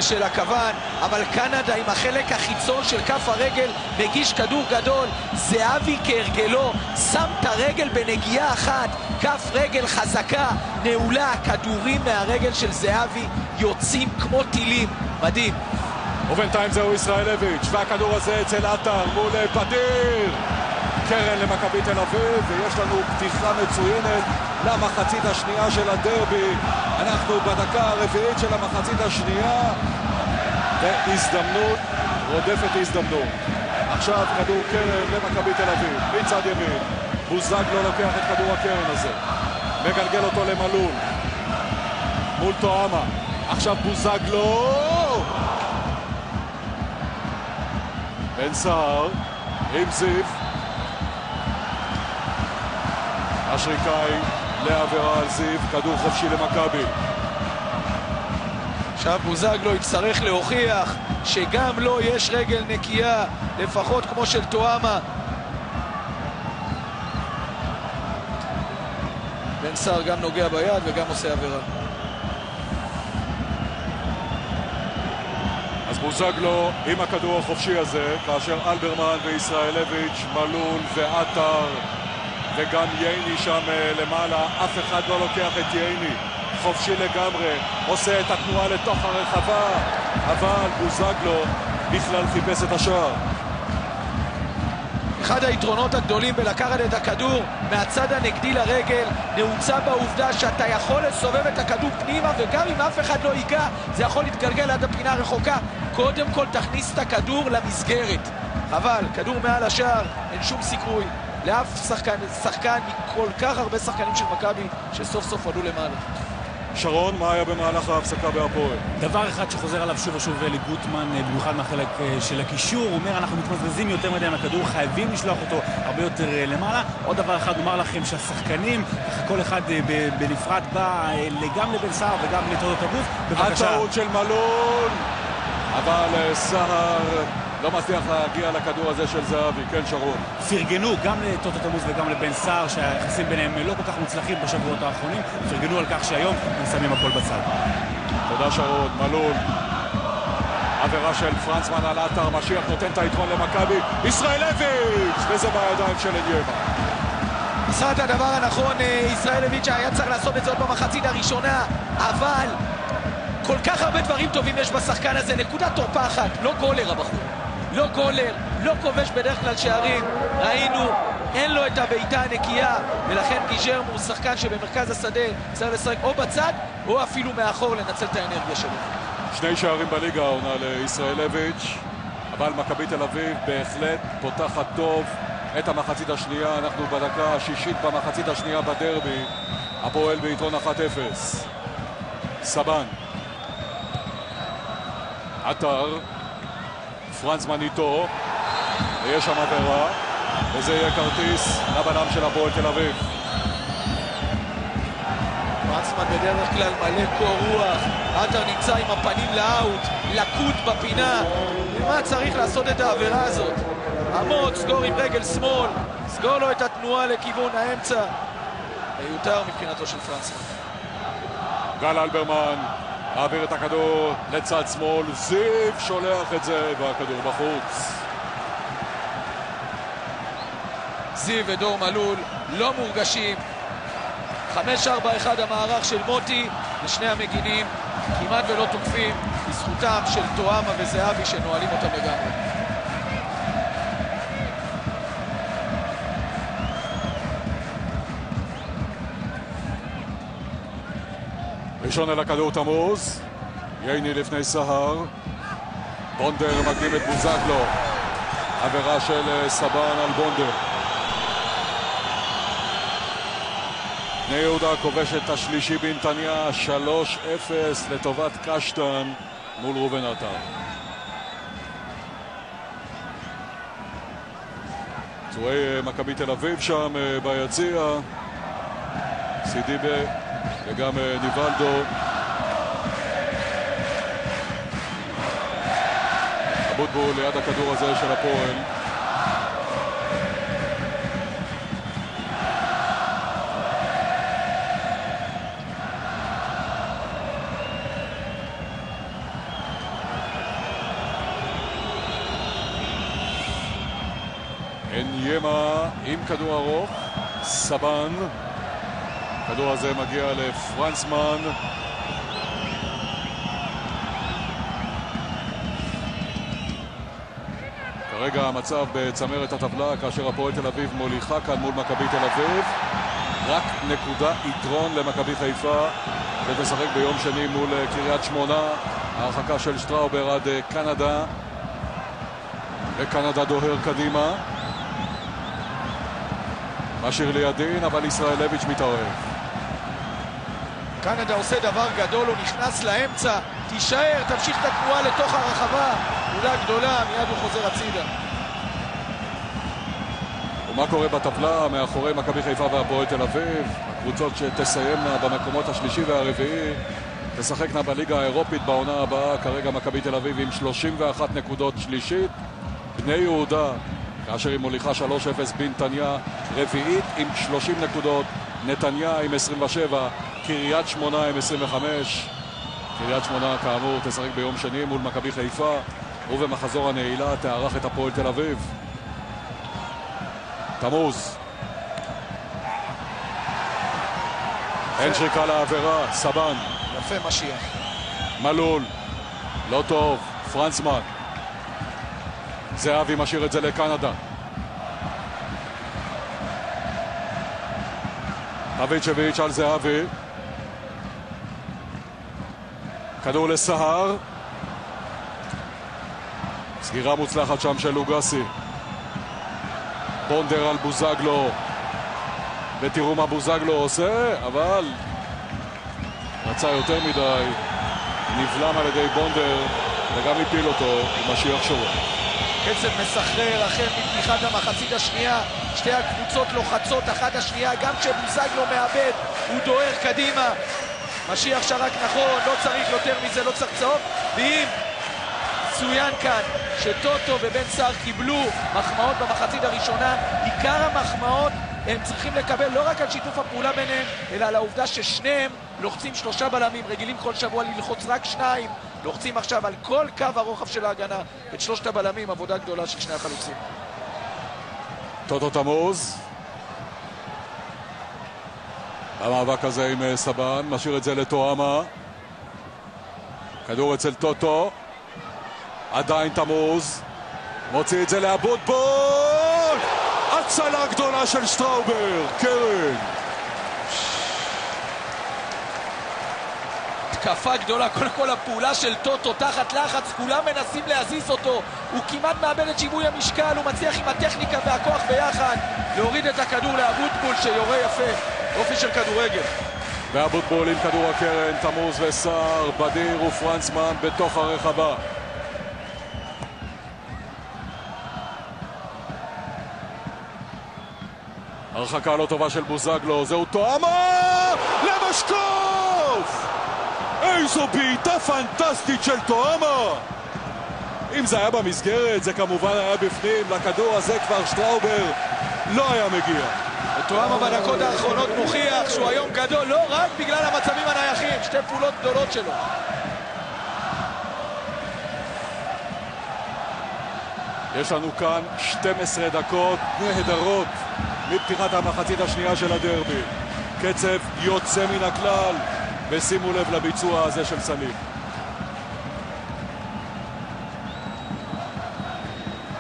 של הכוון, אבל קנדה עם החלק החיצון של כף הרגל מגיש כדור גדול. זהבי כהרגלו שם את הרגל בנגיעה אחת, כף רגל חזקה, נעולה, כדורים מהרגל של זהבי יוצאים כמו טילים, מדהים. ובינתיים זהו ישראלביץ', והכדור הזה אצל עטר מול בדיר. קרן למכבי תל אביב, ויש לנו פתיחה מצוינת למחצית השנייה של הדרבי. אנחנו בדקה הרביעית של המחצית השנייה, והזדמנות רודפת הזדמנות. עכשיו כדור קרן למכבי תל אביב, מצד ימין. בוזגלו לוקח את כדור הקרן הזה, מגלגל אותו למלול מול טועמה. עכשיו בוזגלו, בן סער עם זיו, השריקה היא לעבירה על זיו, כדור חופשי למכבי. עכשיו בוזגלו יצטרך להוכיח שגם לו יש רגל נקייה, לפחות כמו של טועמה. בן סער גם נוגע ביד וגם עושה עבירה. אז בוזגלו עם הכדור החופשי הזה, כאשר אלברמן וישראלביץ', מלול ועטר וגם ייני שם למעלה, אף אחד לא לוקח את ייני, חופשי לגמרי, עושה את התנועה לתוך הרחבה, אבל בוזגלו בכלל חיפש את השער. אחד היתרונות הגדולים בלקחת את הכדור מהצד הנגדי לרגל נעוצה בעובדה שאתה יכול לסובב את הכדור פנימה, וגם אם אף אחד לא ייגע זה יכול להתגלגל עד הפינה הרחוקה. קודם כל תכניס את הכדור למסגרת. אבל כדור מעל השער, אין שום סיכוי לאף שחקן מכל כך הרבה שחקנים של מכבי שסוף סוף עלו למעלה. שרון, מה היה במהלך ההפסקה בהפועל? דבר אחד שחוזר עליו שוב ושוב אלי גוטמן, במיוחד מהחלק של הקישור, הוא אומר אנחנו מתמזבזים יותר מדי מהכדור, חייבים לשלוח אותו הרבה יותר למעלה. עוד דבר אחד, אומר לכם שהשחקנים, כל אחד בנפרד בא גם לבן סער וגם לטודו תמוז. בבקשה. הטעות של מלול, אבל סער לא מצליח להגיע לכדור הזה של זהבי. כן, שרון. פרגנו גם לטודו תמוז וגם לבן סער שהיחסים ביניהם לא כל כך מוצלחים בשבועות האחרונים, פרגנו על כך שהיום הם שמים הכל בצד. תודה שרון. מלול, עבירה של פרנסמן על עטר, משיח נותן את היתרון למכבי. ישראלביץ', וזה בידיים של אניימה. עשה את הדבר הנכון ישראלביץ', היה צריך לעשות את זה עוד במחצית הראשונה, אבל כל כך הרבה דברים טובים יש בשחקן הזה. נקודת תורפה אחת, לא גולר הבחור, לא גולר, לא כובש בדרך כלל שערים. ראינו, אין לו את הבעיטה הנקייה, ולכן גיז'רמו הוא שחקן שבמרכז השדה צריך לשחק או בצד או אפילו מאחור, לנצל את האנרגיה שלו. 2 שערים בליגה העונה לישראלביץ', אבל מכבי תל אביב בהחלט פותחת טוב את המחצית השנייה. אנחנו בדקה השישית במחצית השנייה בדרבי, הפועל ביתרון 1-0. סבן, עטר, פרנסמן איתו, ויש שם עבירה, וזה יהיה כרטיס לבלם של הפועל תל אביב. פרנסמן בדרך כלל מלא קור רוח, עטר נמצא עם הפנים לאוט, לקוד בפינה. ומה צריך לעשות את העבירה הזאת? עמוד, סגור עם רגל שמאל, סגור לו את התנועה לכיוון האמצע. מיותר מבחינתו של פרנסמן. גל אלברמן מעביר את הכדור לצד שמאל, זיו שולח את זה והכדור בחוץ. זיו ודור מלול לא מורגשים. 5-4-1 המערך של מוטי, ושני המגינים כמעט ולא תוקפים בזכותם של תואמה וזהבי שנועלים אותם לגמרי. ראשון אל הכדור תמוז, ייני לפני סהר, בונדר מקדים את בוזגלו, עבירה של סבן על בונדר. בני יהודה כובש את השלישי בנתניה, 3-0 לטובת קשטן מול רובן עטר. פצועי מכבי תל אביב שם ביציע, סידיבה וגם ניבלדו. אבוטבול ליד הכדור הזה של הפועל. אניימה עם כדור ארוך, סבן. הכדור הזה מגיע לפרנסמן. כרגע המצב בצמרת הטבלה, כאשר הפועל תל אביב מוליכה כאן מול מכבי תל אביב. רק נקודה יתרון למכבי חיפה, ותשחק ביום שני מול קריית שמונה. ההרחקה של שטראובר עד קנדה, וקנדה דוהר קדימה. משאיר לידין, אבל ישראלביץ' מתערב. קנדה עושה דבר גדול, הוא נכנס לאמצע, תישאר, תמשיך את התנועה לתוך הרחבה, פעולה גדולה, מיד הוא חוזר הצידה. ומה קורה בטבלה מאחורי מכבי חיפה והפועל תל אביב? הקבוצות שתסיימנה במקומות השלישי והרביעי תשחקנה בליגה האירופית בעונה הבאה. כרגע מכבי תל אביב עם 31 נקודות שלישית, בני יהודה כאשר היא מוליכה 3-0 בנתניה רביעית עם 30 נקודות, נתניה עם 27, קריית שמונה עם 25. קריית שמונה כאמור תשחק ביום שני מול מכבי חיפה, ובמחזור הנעילה תארח את הפועל תל אביב. תמוז, אין שריקה לעבירה, סבן. יפה משיח. מלול, לא טוב, פרנסמן. זהבי משאיר את זה לקנדה. אביצ'ביץ' על זהבי. כדור לסהר. סגירה מוצלחת שם של לוגסי. בונדר על בוזגלו. ותראו מה בוזגלו עושה, אבל רצה יותר מדי. נבלם על ידי בונדר וגם הפיל אותו עם משיח שורר. קצב מסחרר החל מפתיחת המחצית השנייה. שתי הקבוצות לוחצות אחת השנייה, גם כשבוזגלו מאבד הוא דוהר קדימה. משיח שרק נכון, לא צריך יותר מזה, לא צריך צהוב. ואם צוין כאן שטוטו ובן סער קיבלו מחמאות במחצית הראשונה, עיקר המחמאות הם צריכים לקבל לא רק על שיתוף הפעולה ביניהם, אלא על העובדה ששניהם לוחצים 3 בלמים, רגילים כל שבוע ללחוץ רק 2, לוחצים עכשיו על כל קו הרוחב של ההגנה את 3 הבלמים, עבודה גדולה של שני החלוצים. טוטו תמוז המאבק הזה עם סבן, משאיר את זה לטועמה. כדור אצל טוטו, עדיין תמוז, מוציא את זה לאבוטבול, הצלה גדולה של שטראובר, קרן. תקפה גדולה, קודם כל הפעולה של טוטו תחת לחץ, כולם מנסים להזיז אותו, הוא כמעט מאבד את שיווי המשקל, הוא מצליח עם הטכניקה והכוח ביחד להוריד את הכדור לאבוטבול שיורה יפה, אופי של כדורגל. ואבוטבול עם כדור הקרן, תמוז וסער, בדיר ופרנסמן בתוך הרחבה. הרחקה לא טובה של בוזגלו, זהו טועמה למשקוף! איזו בעיטה פנטסטית של טועמה! אם זה היה במסגרת, זה כמובן היה בפנים, לכדור הזה כבר שטראובר לא היה מגיע. טועמה בדקות האחרונות מוכיח שהוא היום גדול, לא רק בגלל המצבים הנייחים, 2 פעולות גדולות שלו. יש לנו כאן 12 דקות נהדרות מפתיחת המחצית השנייה של הדרבי. קצב יוצא מן הכלל, ושימו לב לביצוע הזה של סלים.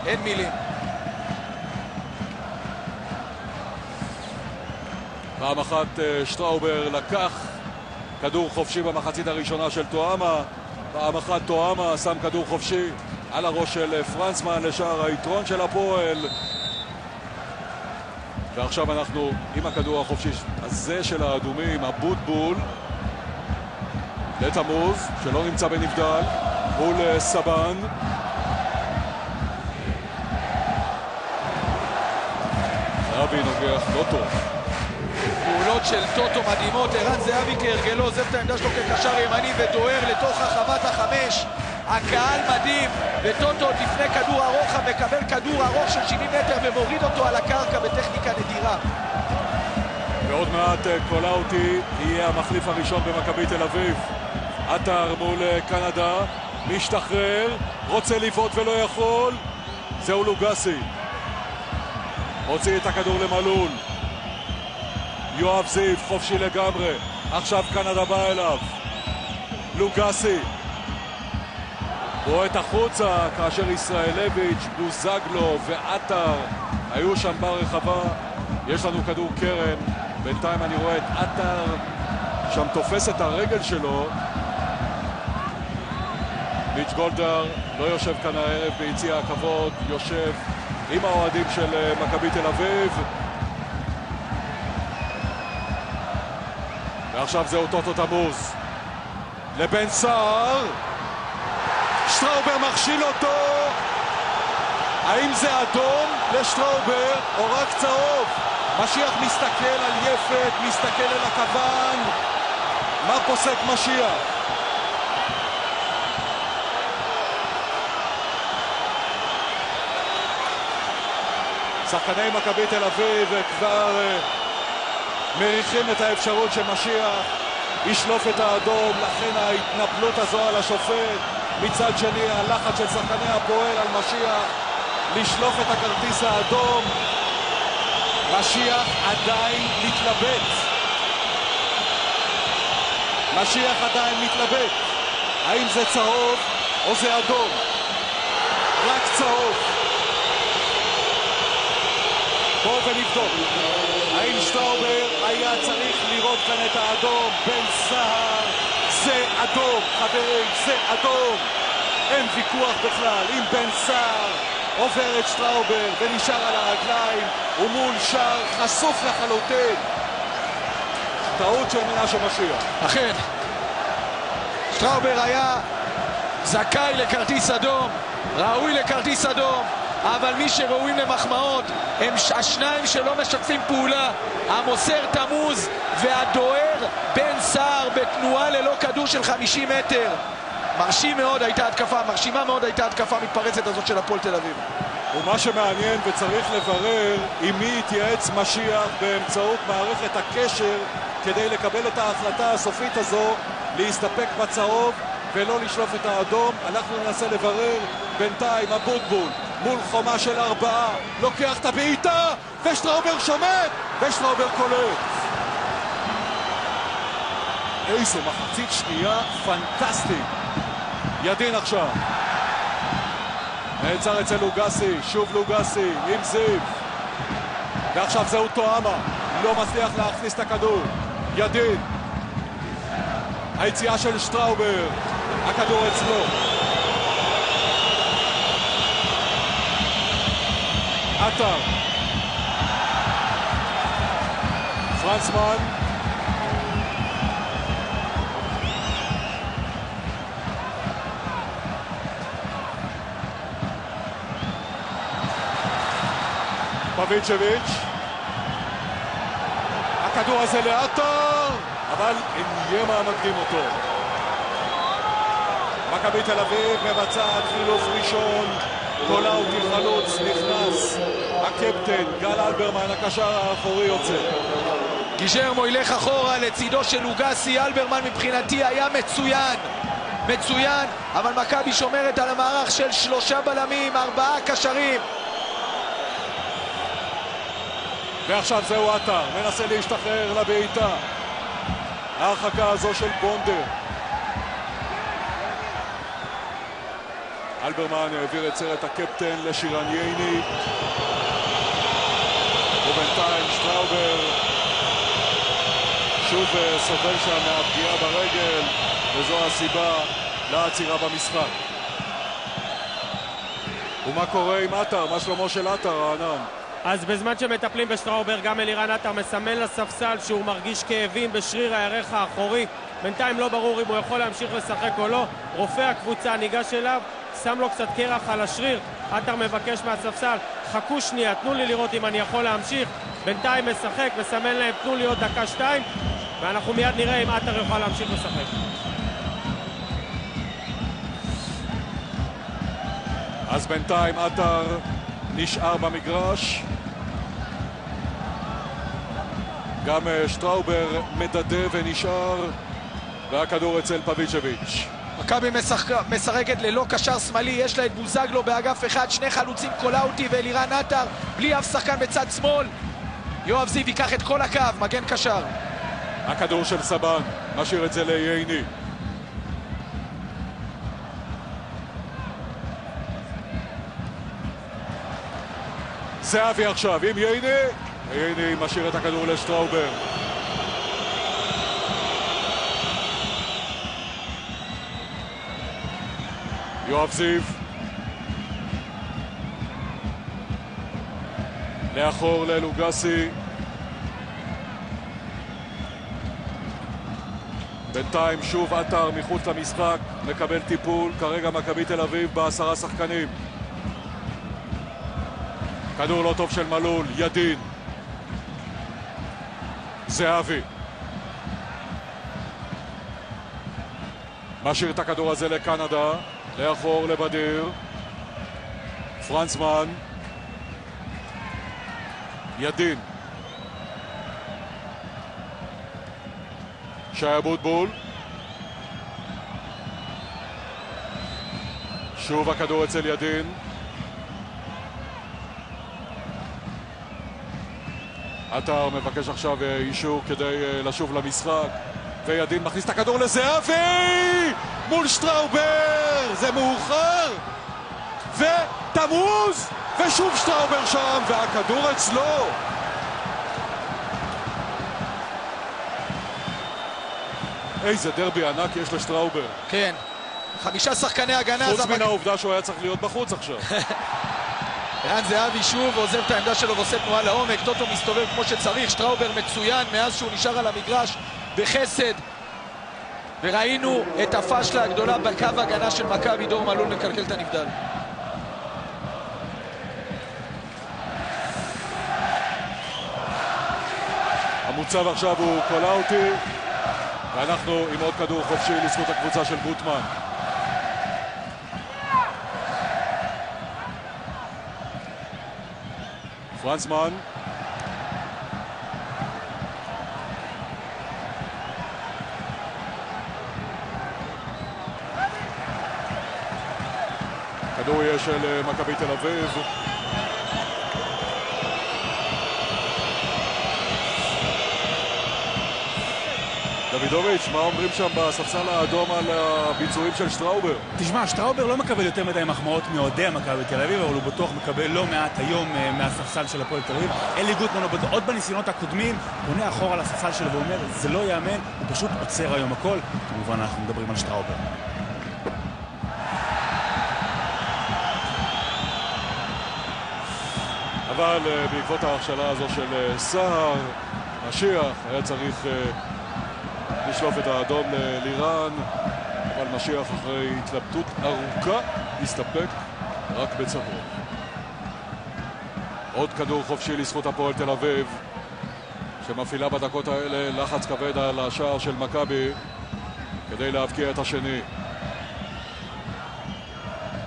אין מילים. פעם אחת שטראובר לקח כדור חופשי במחצית הראשונה של טועמה, פעם אחת טועמה שם כדור חופשי על הראש של פרנסמן לשער היתרון של הפועל. ועכשיו אנחנו עם הכדור החופשי הזה של האדומים, אבוטבול לתמוז שלא נמצא בנבדל מול סבן. זהבי נוגח לא טוב. פעולות של טוטו מדהימות, ערן זהבי כהרגלו עוזב את העמדה שלו כקשר ימני ודוהר לתוך רחבת ה5. הקהל מדהים, וטוטו לפני כדור ארוך מקבל כדור ארוך של 70 מטר ומוריד אותו על הקרקע בטכניקה נדירה. ועוד מעט קולאוטי יהיה המחליף הראשון במכבי תל אביב. עטר מול קנדה, משתחרר, רוצה לבעוט ולא יכול, זהו לוגסי. הוציא את הכדור למלול, יואב זיו חופשי לגמרי, עכשיו קנדה בא אליו, לוגסי בועט החוצה כאשר ישראלביץ', בוזגלו ועטר היו שם ברחבה. יש לנו כדור קרן, בינתיים אני רואה את עטר שם תופס את הרגל שלו. מיץ' גולדהר לא יושב כאן הערב ביציע הכבוד, יושב עם האוהדים של מכבי תל אביב. ועכשיו זהו טוטו תמוז לבן סער, שטראובר מכשיל אותו. האם זה אדום לשטראובר או רק צהוב? משיח מסתכל על יפת, מסתכל אל הכוון. מה פוסק משיח? שחקני מכבי תל אביב כבר מריחים את האפשרות שמשיח ישלוף את האדום, לכן ההתנפלות הזו על השופט. מצד שני הלחץ של שחקני הפועל על משיח לשלוף את הכרטיס האדום. משיח עדיין מתלבט. משיח עדיין מתלבט. האם זה צהוב או זה אדום? רק צהוב. בואו ונבדוק. האם שטראובר היה צריך לראות כאן את האדום? בן סהר, זה אדום, חברים, זה אדום. אין ויכוח בכלל. אם בן סהר עובר את שטראובר ונשאר על הרגליים ומול שער חשוף לחלוטין. טעות של מנשה משיח. אכן, שטראובר היה זכאי לכרטיס אדום, ראוי לכרטיס אדום, אבל מי שראויים למחמאות הם השניים שלא משתפים פעולה, המוסר תמוז והדוהר בן סער בתנועה ללא כדור של 50 מטר. מרשים מאוד הייתה התקפה, מרשימה מאוד הייתה התקפה מתפרצת הזאת של הפועל תל אביב. ומה שמעניין וצריך לברר עם מי התייעץ משיח באמצעות מערכת הקשר כדי לקבל את ההחלטה הסופית הזו להסתפק בצהוב ולא לשלוף את האדום. אנחנו ננסה לברר. בינתיים אבוטבול מול חומה של 4 לוקח את הבעיטה ושטראובר שומט ושטראובר קולט. איזה מחצית שנייה פנטסטית. ידין עכשיו נעצר אצל לוגסי, שוב לוגסי עם זיו, ועכשיו זהו טועמה, לא מצליח להכניס את הכדור. ידין, היציאה של שטראובר, הכדור אצלו. עטר, פרנסמן, פביצ'ביץ', הכדור הזה לעטר, אבל אינמה מקדים אותו. מכבי תל אביב מבצעת חילוף ראשון, קולאוטי חלוץ, נכנס הקפטן גל אלברמן, הקשר האחורי יוצא. גיז'רמו ילך אחורה לצידו של לוגסי. אלברמן מבחינתי היה מצוין, אבל מכבי שומרת על המערך של 3 בלמים, 4 קשרים. ועכשיו זהו עטר, מנסה להשתחרר לבעיטה. ההרחקה הזו של בונדר. אלברמן העביר את סרט הקפטן לשירן ייני. ובינתיים שטראובר שוב סובל שם מהפגיעה ברגל, וזו הסיבה לעצירה במשחק. ומה קורה עם עטר? מה שלומו של עטר, רענן? אז בזמן שמטפלים בשטראובר, גם אלירן עטר מסמן לספסל שהוא מרגיש כאבים בשריר הירך האחורי. בינתיים לא ברור אם הוא יכול להמשיך לשחק או לא. רופא הקבוצה ניגש אליו, שם לו קצת קרח על השריר. עטר מבקש מהספסל, חכו שנייה, תנו לי לראות אם אני יכול להמשיך. בינתיים משחק, מסמן להם, תנו לי עוד 1-2, ואנחנו מיד נראה אם עטר יוכל להמשיך לשחק. אז בינתיים עטר נשאר במגרש. גם שטראובר מדדה ונשאר, והכדור אצל פביצ'ביץ'. מכבי משחקת ללא קשר שמאלי, יש לה את בוזגלו באגף אחד, 2 חלוצים קולאוטי ואלירן עטר, בלי אף שחקן בצד שמאל. יואב זיו ייקח את כל הקו, מגן קשר. הכדור של סבן, משאיר את זה לייני. זהבי עכשיו עם ייני משאיר את הכדור לשטראובר. יואב זיו לאחור ללוגסי. בינתיים שוב עטר מחוץ למשחק, מקבל טיפול. כרגע מכבי תל אביב ב10 שחקנים. כדור לא טוב של מלול, ידין, זהבי משאיר את הכדור הזה לקנדה, לאחור לבדיר, פרנסמן, ידין, שי אבוטבול, שוב הכדור אצל ידין, עטר מבקש עכשיו אישור כדי לשוב למשחק. וידין מכניס את הכדור לזהבי מול שטראובר, זה מאוחר, ותמוז, ושוב שטראובר שם, והכדור אצלו. איזה דרבי ענק יש לשטראובר. כן, 5 שחקני הגנה. חוץ מן העובדה שהוא היה צריך להיות בחוץ עכשיו. ערן זהבי שוב עוזב את העמדה שלו ועושה תנועה לעומק, טוטו מסתובב כמו שצריך, שטראובר מצוין מאז שהוא נשאר על המגרש בחסד, וראינו את הפשלה הגדולה בקו הגנה של מכבי, דור מלול מקלקל את הנבדל. המוצב עכשיו הוא קולאוטי, ואנחנו עם עוד כדור חופשי לזכות הקבוצה של גוטמן. פרנסמן, כדור יהיה של מכבי תל אביב. דוידוביץ', מה אומרים שם בספסל האדום על הביצועים של שטראובר? תשמע, שטראובר לא מקבל יותר מדי מחמאות מאוהדי מכבי תל אביב, אבל הוא בטוח מקבל לא מעט היום מהספסל של הפועל תל אביב. אלי גוטמן עוד בניסיונות הקודמים פונה אחורה לספסל שלו ואומר זה לא יאמן, הוא פשוט עוצר היום הכל. כמובן אנחנו מדברים על שטראובר. אבל בעקבות ההכשלה הזו של סהר, משיח היה צריך לשלוף את האדום לירן, אבל משיח אחרי התלבטות ארוכה הסתפק רק בצהוב. עוד כדור חופשי לזכות הפועל תל אביב, שמפעילה בדקות האלה לחץ כבד על השער של מכבי כדי להבקיע את השני.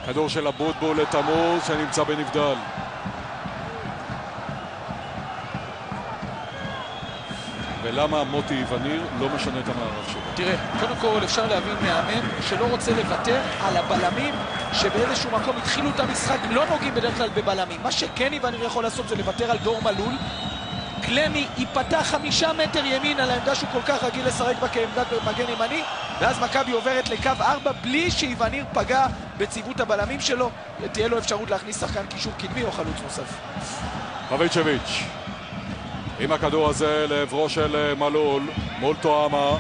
כדור של אבוטבול לתמוז שנמצא בנבדל. ולמה מוטי וניר לא משנה את המערך שלו? תראה, קודם כל אפשר להבין מאמן שלא רוצה לוותר על הבלמים שבאיזשהו מקום התחילו את המשחק, לא נוגעים בדרך כלל בבלמים. מה שכן וניר יכול לעשות זה לוותר על דור מלול. קלמי ייפתח 5 מטר ימין על העמדה שהוא כל כך רגיל לשחק בה כעמדת מגן ימני, ואז מכבי עוברת לקו 4 בלי שווניר פגע בציוות הבלמים שלו. תהיה לו אפשרות להכניס שחקן קישור קדמי או חלוץ נוסף. פביצ'ביץ' עם הכדור הזה לעברו של מלול מול טועמה.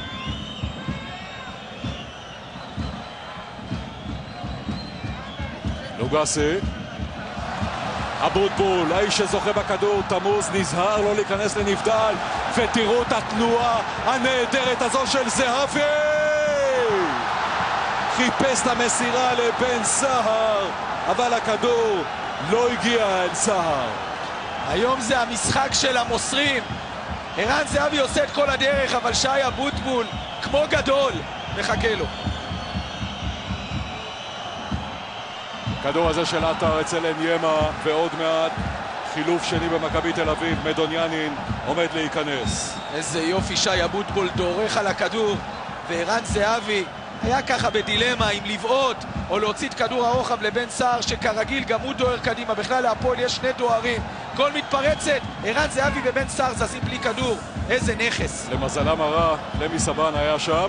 לוגסי, אבוטבול, האיש שזוכה בכדור, תמוז נזהר לא להיכנס לנבדל, ותראו את התנועה הנהדרת הזו של זהבי, חיפש את המסירה לבן סהר, אבל הכדור לא הגיע אל סהר. היום זה המשחק של המוסרים. ערן זהבי עושה את כל הדרך, אבל שי אבוטבול כמו גדול מחכה לו. כדור הזה של עטר אצל אניימה, ועוד מעט חילוף שני במכבי תל אביב. מדוניאנין עומד להיכנס. איזה יופי, שי אבוטבול דורך על הכדור, וערן זהבי היה ככה בדילמה אם לבעוט או להוציא את כדור הרוחב לבן סער, שכרגיל גם הוא דוהר קדימה. בכלל להפועל יש 2 דוהרים, כל מתפרצת, ערן זהבי ובן סער זזים בלי כדור. איזה נכס. למזלם הרע, למי סבן היה שם,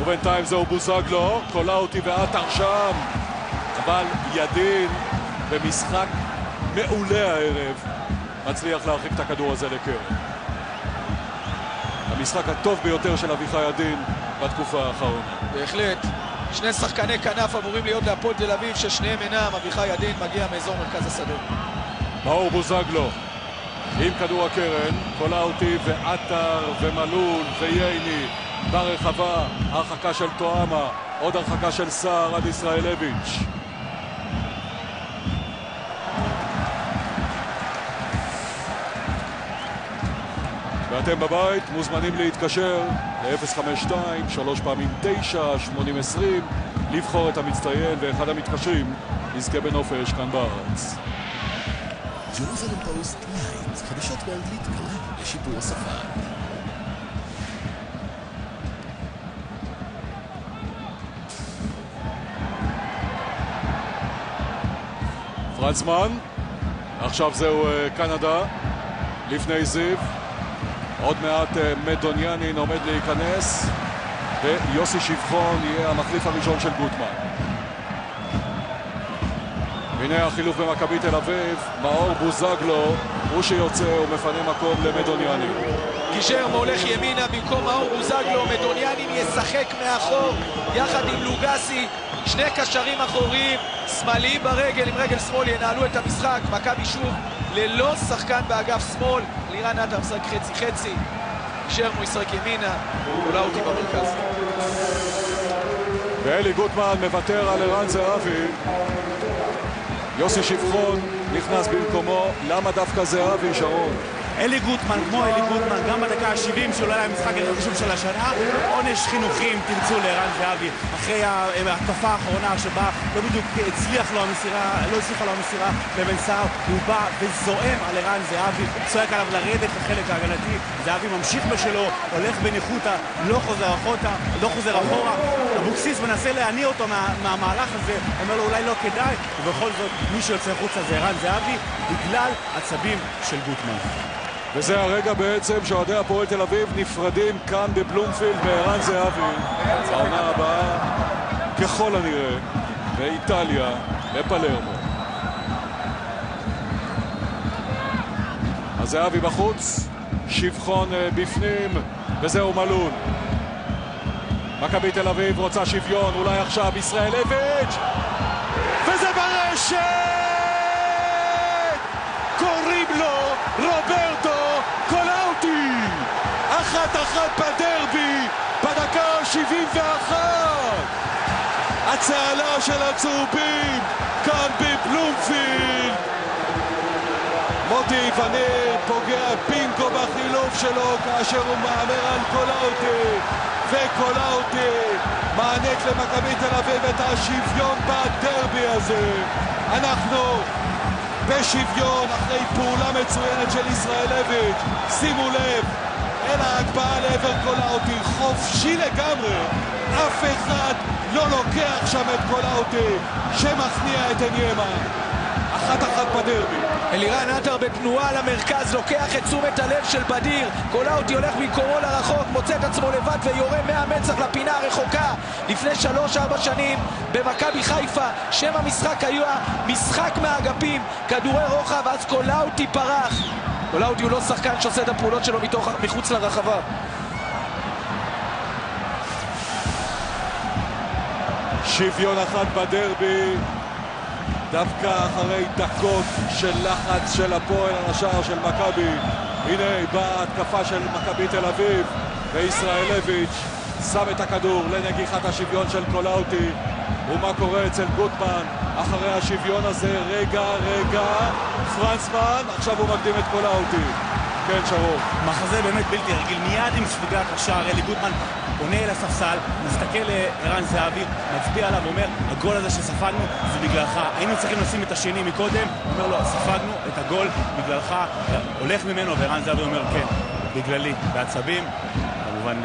ובינתיים זהו בוזגלו, קולאוטי ועטר שם, אבל ידין במשחק מעולה הערב מצליח להרחיק את הכדור הזה לקרן. המשחק הטוב ביותר של אביחי ידין בתקופה האחרונה. בהחלט, 2 שחקני כנף אמורים להיות להפועל תל אביב ששניהם אינם. אביחי ידין מגיע מאזור מרכז השדה. מאור בוזגלו עם כדור הקרן, קולאוטי ועטר ומלול וייני ברחבה, הרחקה של טועמה, עוד הרחקה של סער עד ישראלביץ'. ואתם בבית מוזמנים להתקשר ל-052 3 פעמים 9 8020 לבחור את המצטיין, ואחד המתקשרים יזכה בנופש כאן בארץ. ג'רוזלם פוסט לייט, חדשות באנגלית קלה לשיפור השפה. פרנסמן, עכשיו זהו קנדה לפני זיו, עוד מעט מדוניאנין עומד להיכנס, ויוסי שבחון יהיה המחליף הראשון של גוטמן. הנה החילוף במכבי תל אביב, מאור בוזגלו הוא שיוצא ומפנה מקום למדוניאנין. גיז'רמו הולך ימינה במקום מאור בוזגלו, מדוניאנין ישחק מאחור יחד עם לוגסי, שני קשרים אחוריים, שמאליים ברגל עם רגל שמאל ינהלו את המשחק. מכבי שוב ללא שחקן באגף שמאל, לירן עטר משחק חצי חצי, גיז'רמו ישחק ימינה, קולאוטי במרכז. ואלי גוטמן מוותר על ערן זהבי, יוסי שבחון נכנס במקומו. למה דווקא זהבי, שרון? אלי גוטמן, כמו אלי גוטמן, גם בדקה ה-70 שעולה למשחק החשוב של השנה, עונש חינוכי אם תרצו לערן זהבי, אחרי ההתקפה האחרונה שבה לא בדיוק הצליחה לו המסירה לבן סער, הוא בא וזועם על ערן זהבי, צועק עליו לרדת לחלק ההגנתי. זהבי ממשיך בשלו, הולך בניחותא, לא חוזר אחורה. אבוקסיס מנסה להניע אותו מהמהלך הזה, אומר לו אולי לא כדאי, ובכל זאת מי שיוצא חוצה זה ערן זהבי בגלל עצבים של גוטמן. וזה הרגע בעצם שאוהדי הפועל תל אביב נפרדים כאן בבלומפילד מערן זהבי. העונה הבאה ככל הנראה באיטליה, בפלרמו. אז זהבי בחוץ, שבחון בפנים, וזהו מלול. מכבי תל אביב רוצה שוויון, אולי עכשיו ישראלביץ', וזה ברשת! קוראים לו רוברטו קולאוטי, 1-1 בדרבי בדקה 71. הצהלה של הצהובים כאן בבלומפילד. מוטי וניר פוגע פינקו בחילוף שלו כאשר הוא מאמר על קולאוטי, וקולאוטי מעניק למכבי תל אביב את השוויון בדרבי הזה. אנחנו בשוויון אחרי פעולה מצוינת של ישראלביץ'. שימו לב, אל ההגבהה לעבר קולאוטי, חופשי לגמרי, אף אחד לא לוקח שם את קולאוטי שמכניע את עניימה. 1-1 בדרבי. אלירן עטר בתנועה למרכז לוקח את תשומת הלב של בדיר, קולאוטי הולך במקומו לרחוק, מוצא את עצמו לבד ויורה מהמצח לפינה הרחוקה. לפני 3-4 שנים במכבי חיפה שם המשחק היה משחק מהאגפים, כדורי רוחב, אז קולאוטי פרח. קולאוטי הוא לא שחקן שעושה את הפעולות שלו מחוץ לרחבה. שוויון 1 בדרבי, דווקא אחרי דקות של לחץ של הפועל על השער של מכבי. הנה באה התקפה של מכבי תל אביב, וישראלביץ' שם את הכדור לנגיחת השוויון של קולאוטי. ומה קורה אצל גוטמן אחרי השוויון הזה? רגע, פרנסמן, עכשיו הוא מקדים את קולאוטי. כן, שרון. מחזה באמת בלתי רגיל, מיד עם ספיגת השער אלי גוטמן פונה אל הספסל, מסתכל לערן זהבי, מצביע עליו ואומר, הגול הזה שספגנו זה בגללך, היינו צריכים לשים את השני מקודם. אומר לו, ספגנו את הגול בגללך, הולך ממנו, וערן זהבי אומר, כן, בגללי, בעצבים. כמובן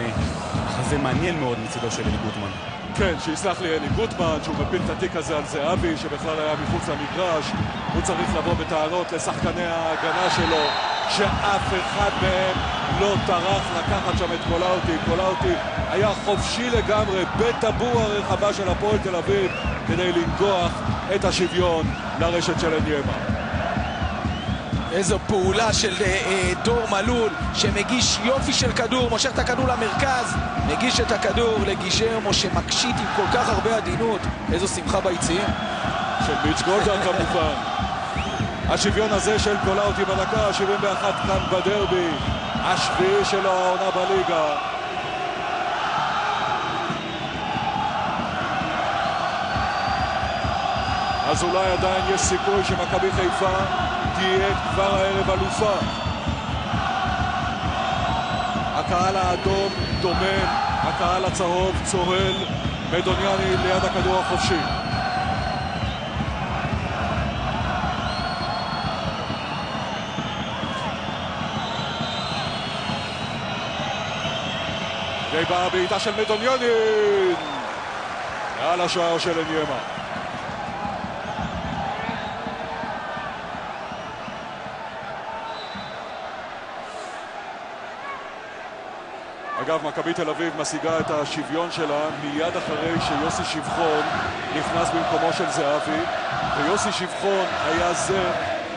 מחזה מעניין מאוד מצידו של אלי גוטמן. כן, שיסלח לי אלי גוטמן שהוא מפיל את התיק הזה על זהבי שבכלל היה מחוץ למגרש. הוא צריך לבוא בטענות לשחקני ההגנה שלו שאף אחד מהם לא טרח לקחת שם את קולאוטי. קולאוטי היה חופשי לגמרי בטבור הרחבה של הפועל תל אביב כדי לנגוח את השוויון לרשת של עניימה. איזו פעולה של דור מלול שמגיש יופי של כדור, מושך את הכדור למרכז, מגיש את הכדור לגיז'רמו שמקשיט עם כל כך הרבה עדינות. איזו שמחה ביציעים של מיץ' גולדהר כמובן. השוויון הזה של קולאוטי בדקה 71 כאן בדרבי, השביעי שלו העונה בליגה. אז אולי עדיין יש סיכוי שמכבי חיפה תהיה כבר הערב אלופה. הקהל האדום דומם, הקהל הצהוב צוהל, מדוניאנין ליד הכדור החופשי. ובאה בעיטה של מדוניאנין על השער של עניימה. אגב, מכבי תל אביב משיגה את השוויון שלה מיד אחרי שיוסי שבחון נכנס במקומו של זהבי, ויוסי שבחון היה זה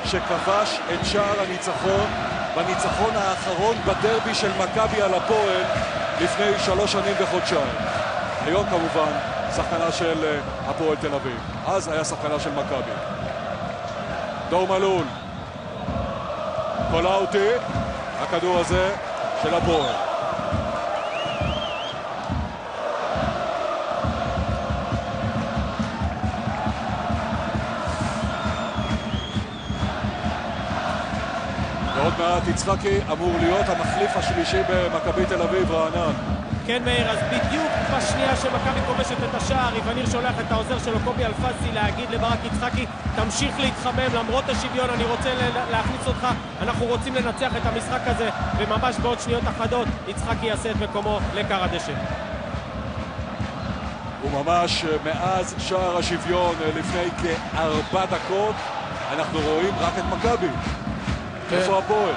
שכבש את שער הניצחון בניצחון האחרון בדרבי של מכבי על הפועל לפני 3 שנים וחודשיים. היום כמובן שחקנה של הפועל תל אביב, אז היה שחקנה של מכבי. דור מלול, קולאוטי, הכדור הזה של הפועל. ועוד מעט יצחקי אמור להיות המחליף השלישי במכבי תל אביב, רענן. כן מאיר, אז בדיוק בשנייה שמכבי כובשת את השער, איווניר שולח את העוזר שלו קובי אלפסי להגיד לברק יצחקי, תמשיך להתחמם למרות השוויון, אני רוצה להכניס אותך, אנחנו רוצים לנצח את המשחק הזה, וממש בעוד שניות אחדות יצחקי יעשה את מקומו לקר הדשא. וממש מאז שער השוויון לפני כ4 דקות אנחנו רואים רק את מכבי. איפה הפועל?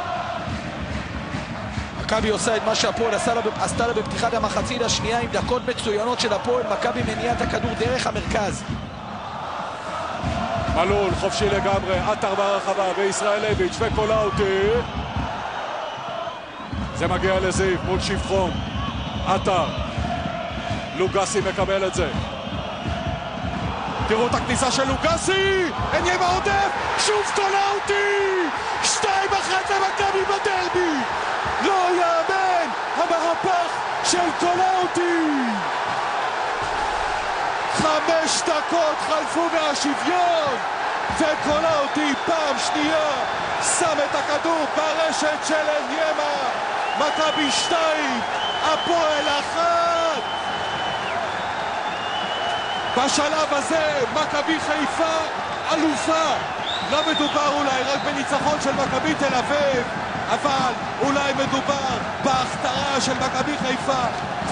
מכבי עושה את מה שהפועל עשתה לה בפתיחת המחצית השנייה עם דקות מצוינות של הפועל. מכבי מניעה את הכדור דרך המרכז. מלול חופשי לגמרי, עטר ברחבה וישראלביץ' וקולאוטי. זה מגיע לזיו מול שבחון. עטר, לוגסי מקבל את זה. תראו את הכניסה של לוגסי, אין ימה עודף, שוב קולאוטי, 2-1 למכבי בדרבי. לא יאמן, המהפך של קולאוטי. 5 דקות חלפו מהשוויון, וקולאוטי פעם שנייה שם את הכדור ברשת של אניימה. מכבי 2, הפועל 1. בשלב הזה מכבי חיפה אלופה. לא מדובר אולי רק בניצחון של מכבי תל אביב, אבל אולי מדובר בהכתרה של מכבי חיפה.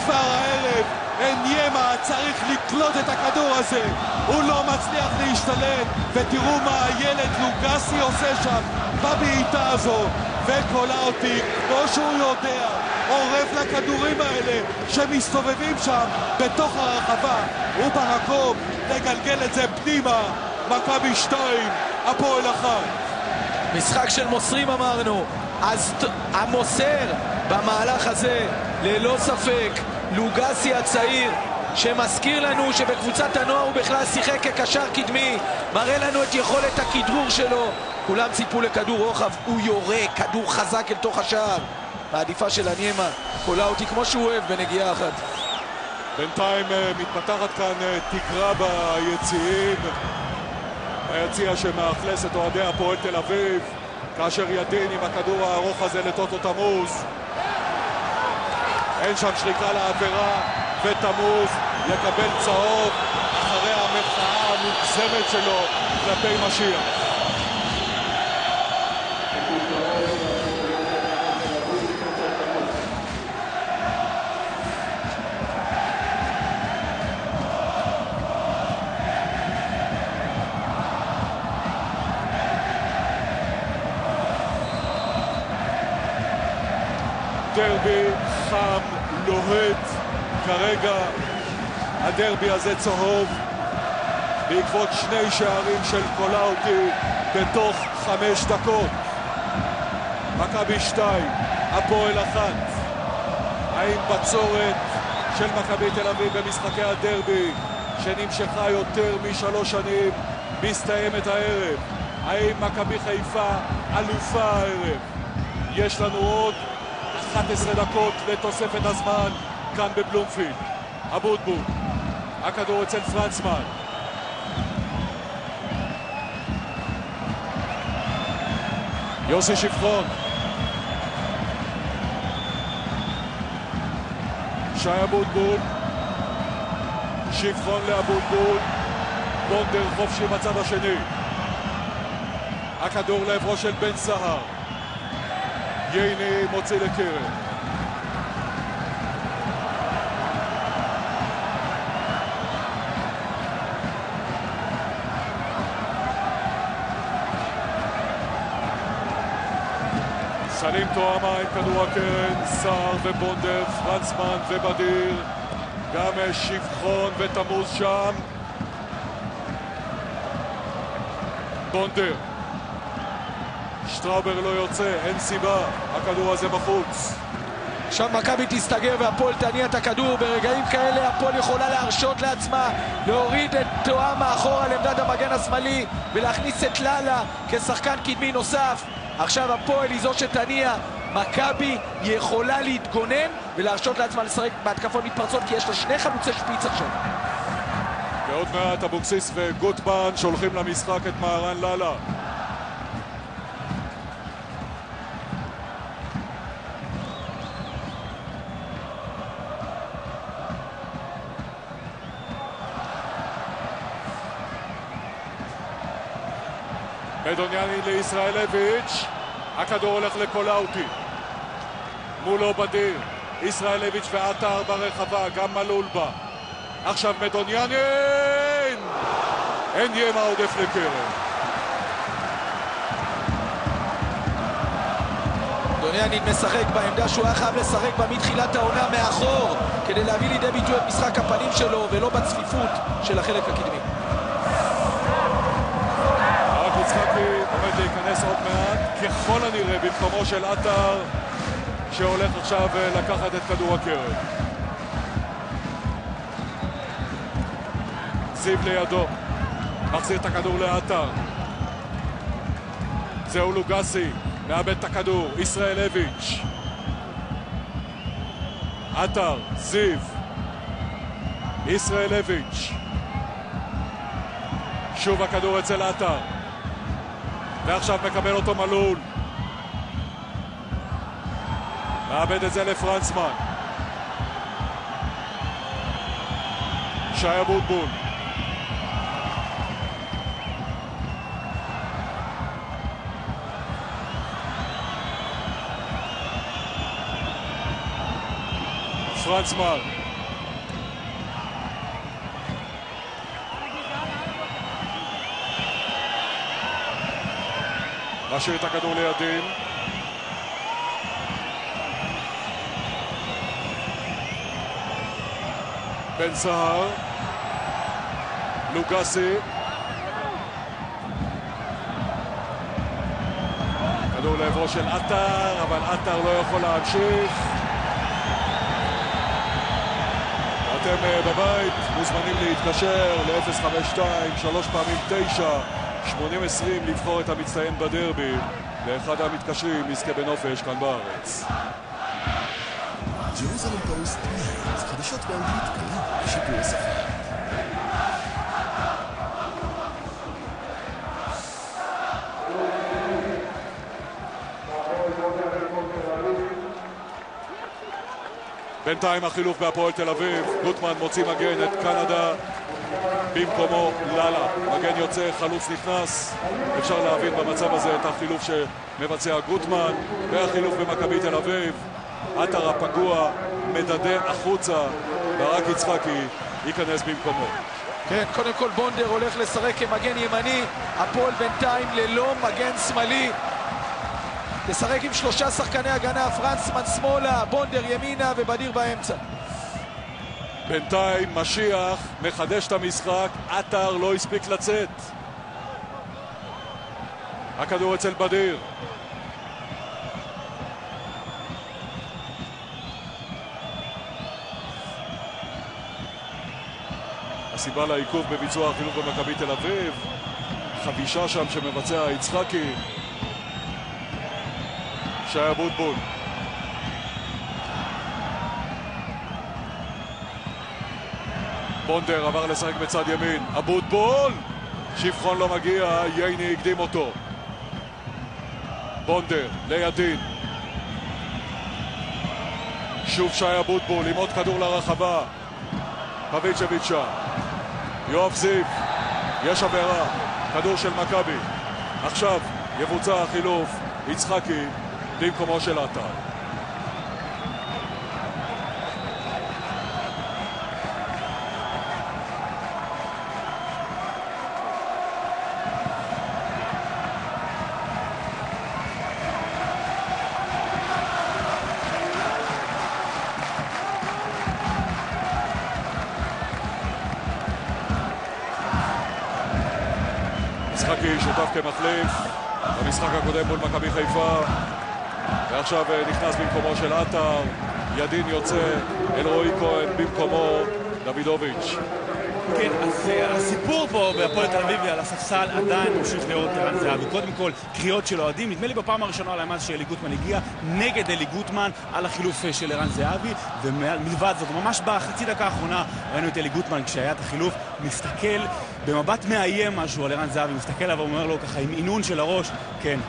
כבר הערב אניימה צריך לקלוט את הכדור הזה, הוא לא מצליח להשתלט, ותראו מה הילד לוגסי עושה שם בבעיטה הזו, וקולאוטי כמו שהוא יודע עורב לכדורים האלה שמסתובבים שם בתוך הרחבה, ובמקום לגלגל את זה פנימה. מכבי 2, הפועל 1. משחק של מוסרים אמרנו, אז המוסר במהלך הזה ללא ספק לוגסי הצעיר, שמזכיר לנו שבקבוצת הנוער הוא בכלל שיחק כקשר קדמי, מראה לנו את יכולת הכדרור שלו. כולם ציפו לכדור רוחב, הוא יורה כדור חזק אל תוך השער. העדיפה של אניימה, קולאוטי כמו שהוא אוהב בנגיעה אחת. בינתיים מתפתחת כאן תקרה ביציעים, היציע שמאכלס את אוהדי הפועל תל אביב, כאשר ידין עם הכדור הארוך הזה לטוטו תמוז. אין שם שריקה לעבירה, ותמוז יקבל צהוב אחרי המחאה המוגזמת שלו כלפי משיח. דרבי חם, לוהט, כרגע הדרבי הזה צהוב בעקבות 2 שערים של קולאוטי בתוך 5 דקות. מכבי 2, הפועל 1. האם בצורת של מכבי תל אביב במשחקי הדרבי שנמשכה יותר מ3 שנים מסתיימת הערב? האם מכבי חיפה אלופה הערב? יש לנו עוד 11 דקות לתוספת הזמן כאן בבלומפילד. אבוטבול, הכדור אצל פרנצמן. יוסי שבחון, שי אבוטבול, שבחון לאבוטבול, בונדר חופשי בצד השני. הכדור לעברו של בן סהר, ייני מוציא לקרן. סלים טועמה עם כדור הקרן, סער ובונדר, פרנסמן ובדיר, גם שבחון ותמוז שם. בונדר, שטראובר לא יוצא, אין סיבה, הכדור הזה בחוץ. עכשיו מכבי תסתגר והפועל תניע את הכדור. ברגעים כאלה הפועל יכולה להרשות לעצמה להוריד את טועמה אחורה לעמדת המגן השמאלי ולהכניס את ללה כשחקן קדמי נוסף. עכשיו הפועל היא זו שתניע. מכבי יכולה להתגונן ולהרשות לעצמה לשחק בהתקפות מתפרצות, כי יש לה שני חלוצי שפיץ עכשיו. ועוד מעט אבוקסיס וגוטמן שולחים למשחק את מהרן ללה. מדוניאני לישראלביץ', הכדור הולך לקולאוטי, מולו בדיר, ישראלביץ' ועטר ברחבה, גם מלול בה. עכשיו מדוניאני, אין ימה עודף לקרן. מדוניאני משחק בעמדה שהוא היה חייב לשחק בה מתחילת העונה, מאחור, כדי להביא לידי ביטוי את משחק הפנים שלו ולא בצפיפות של החלק הקדמי. יצחקי עומד להיכנס עוד מעט, ככל הנראה במקומו של עטר, שהולך עכשיו לקחת את כדור הקרן. זיו לידו, מחזיר את הכדור לעטר. זהו לוגסי, מאבד את הכדור, ישראלביץ'. עטר, זיו, ישראלביץ'. שוב הכדור אצל עטר. ועכשיו מקבל אותו מלול. מאבד את זה לפרנסמן. שי אבוטבול. פרנסמן. משאיר את הכדור לידים. בן סהר, לוגסי, כדור לעברו של עטר, אבל עטר לא יכול להמשיך. אתם בבית מוזמנים להתקשר ל-052 3 פעמים 9 80-20 לבחור את המצטיין בדרבי. לאחד המתקשרים יזכה בנופש כאן בארץ. ג'רוזלם פוסט נייט, חדשות באנגלית קלה לשיפור השפה. בינתיים החילוף בהפועל תל אביב, גוטמן מוציא מגן את קנדה, במקומו ללה, מגן יוצא, חלוץ נכנס. אפשר להבין במצב הזה את החילוף שמבצע גוטמן, והחילוף במכבי תל אביב, עטר הפגוע מדדה החוצה, ורק יצחקי ייכנס במקומו. כן, קודם כל בונדר הולך לשחק כמגן ימני, הפועל בינתיים ללא מגן שמאלי. לשחק עם 3 שחקני הגנה, פרנסמן שמאלה, בונדר ימינה ובדיר באמצע. בינתיים משיח מחדש את המשחק, עטר לא הספיק לצאת. הכדור אצל בדיר. הסיבה לעיכוב בביצוע החילוף במכבי תל אביב, חבישה שם שמבצע יצחקי. שי אבוטבול. בונדר עבר לשחק בצד ימין, אבוטבול, שבחון לא מגיע, ייני הקדים אותו. בונדר לידין, שוב שי אבוטבול עם עוד כדור לרחבה, פביצ'ביץ' שם, יואב זיו, יש עבירה, כדור של מכבי. עכשיו יבוצע החילוף, יצחקי במקומו של עטר. יצחקי שותף כמחליף במשחק הקודם מול מכבי חיפה, ועכשיו נכנס במקומו של עטר. ידין יוצא, אלרועי כהן במקומו דוידוביץ'. כן, אז הסיפור פה בהפועל תל אביב על הספסל עדיין ממשיך להיות ערן זהבי. קודם כל, קריאות של אוהדים. נדמה לי בפעם הראשונה על המאז שאלי גוטמן הגיע נגד אלי גוטמן על החילוף של ערן זהבי, ומלבד זאת, ממש בחצי דקה האחרונה ראינו את אלי גוטמן כשהיה את החילוף מסתכל במבט מאיים משהו על ערן זהבי, מסתכל עליו ואומר לו ככה עם עינון של הראש, כן,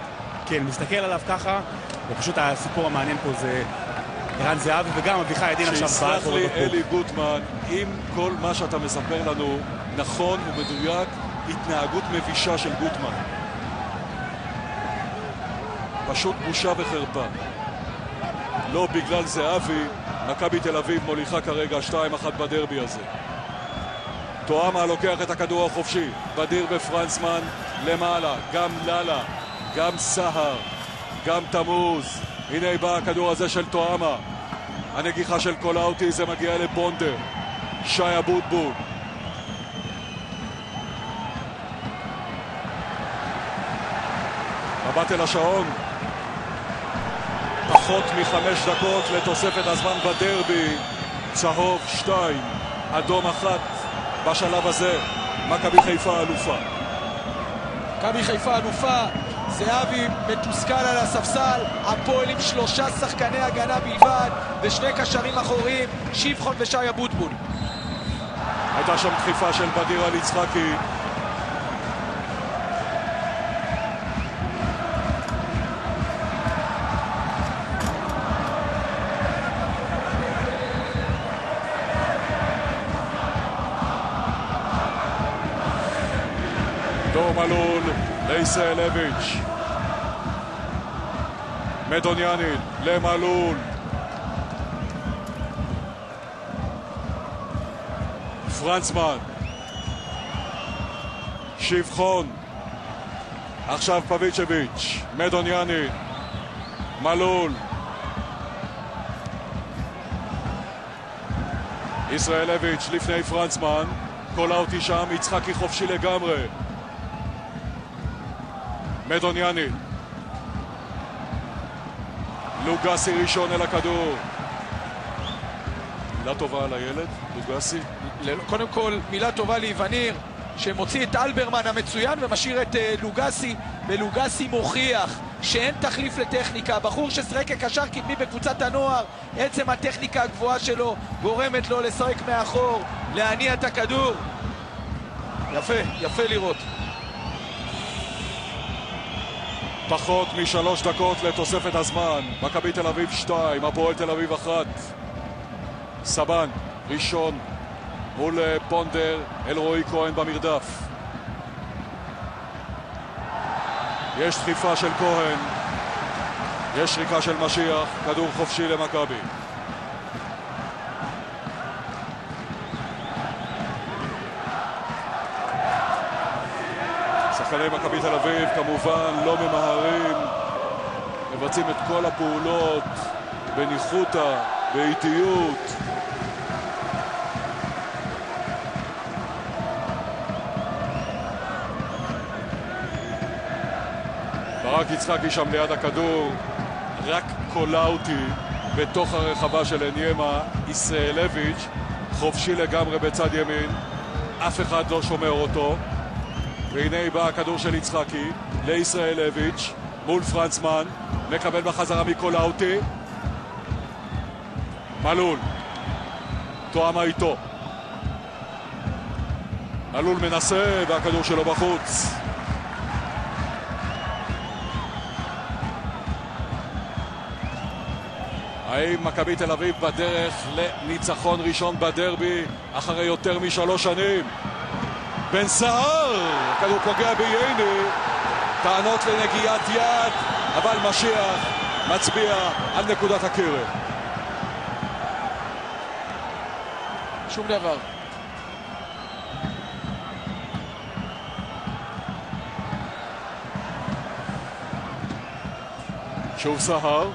מסתכל עליו ככה, ופשוט הסיפור המעניין פה זה ערן זהבי, וגם אביחי ידין עכשיו שיסלח לי אלי גוטמן, אם כל מה שאתה מספר לנו נכון ומדויק, התנהגות מבישה של גוטמן. פשוט בושה וחרפה. לא בגלל זהבי, מכבי תל אביב מוליכה כרגע 2-1 בדרבי הזה. טועמה לוקח את הכדור החופשי, בדיר ופרנסמן למעלה, גם ללה, גם סהר, גם תמוז. הנה בא הכדור הזה של טועמה, הנגיחה של קולאוטי, זה מגיע לבונדר, שי אבוטבול. מבט אל השעון, פחות מ5 דקות לתוספת הזמן בדרבי, צהוב 2, אדום 1 בשלב הזה. מכבי חיפה אלופה. מכבי חיפה אלופה, זהבי מתוסכל על הספסל, הפועל עם 3 שחקני הגנה בלבד ו2 קשרים אחוריים, שיבחון ושי אבוטבול. הייתה שם דחיפה של בדיר על יצחקי. דור מלול לישראלביץ', מדוניאנין למלול, פרנסמן, שיבחון, עכשיו פביצ'ביץ', מדוניאנין, מלול, ישראלביץ' לפני פרנסמן, קולאוטי שם, יצחקי חופשי לגמרי, מדוניאנין, לוגסי ראשון אל הכדור. מילה טובה על הילד, לוגסי. קודם כל מילה טובה ליווניר שמוציא את אלברמן המצוין ומשאיר את לוגסי, ולוגסי מוכיח שאין תחליף לטכניקה. בחור ששחק כקשר קדמי בקבוצת הנוער, עצם הטכניקה הגבוהה שלו גורמת לו לשחק מאחור, להניע את הכדור. יפה לראות. פחות מ3 דקות לתוספת הזמן. מכבי תל אביב 2, הפועל תל אביב 1. סבן ראשון מול פונדר, אלרועי כהן במרדף. יש דחיפה של כהן, יש שריקה של משיח, כדור חופשי למכבי. שחקני מכבי תל אביב כמובן לא ממהרים, מבצעים את כל הפעולות בניחותא, באיטיות. ברק יצחקי שם ליד הכדור, רק קולאוטי בתוך הרחבה של אניימה. ישראלביץ' חופשי לגמרי בצד ימין, אף אחד לא שומר אותו, והנה בא הכדור של יצחקי לישראלביץ' מול פרנסמן, מקבל בחזרה מקולאוטי, מלול, טועמה איתו, מלול מנסה והכדור שלו בחוץ. האם מכבי תל אביב בדרך לניצחון ראשון בדרבי אחרי יותר מ3 שנים? בן סער, הכדור פוגע בייני, טענות לנגיעת יד, אבל משיח מצביע על נקודת הקרן. שום דבר. שוב סהר,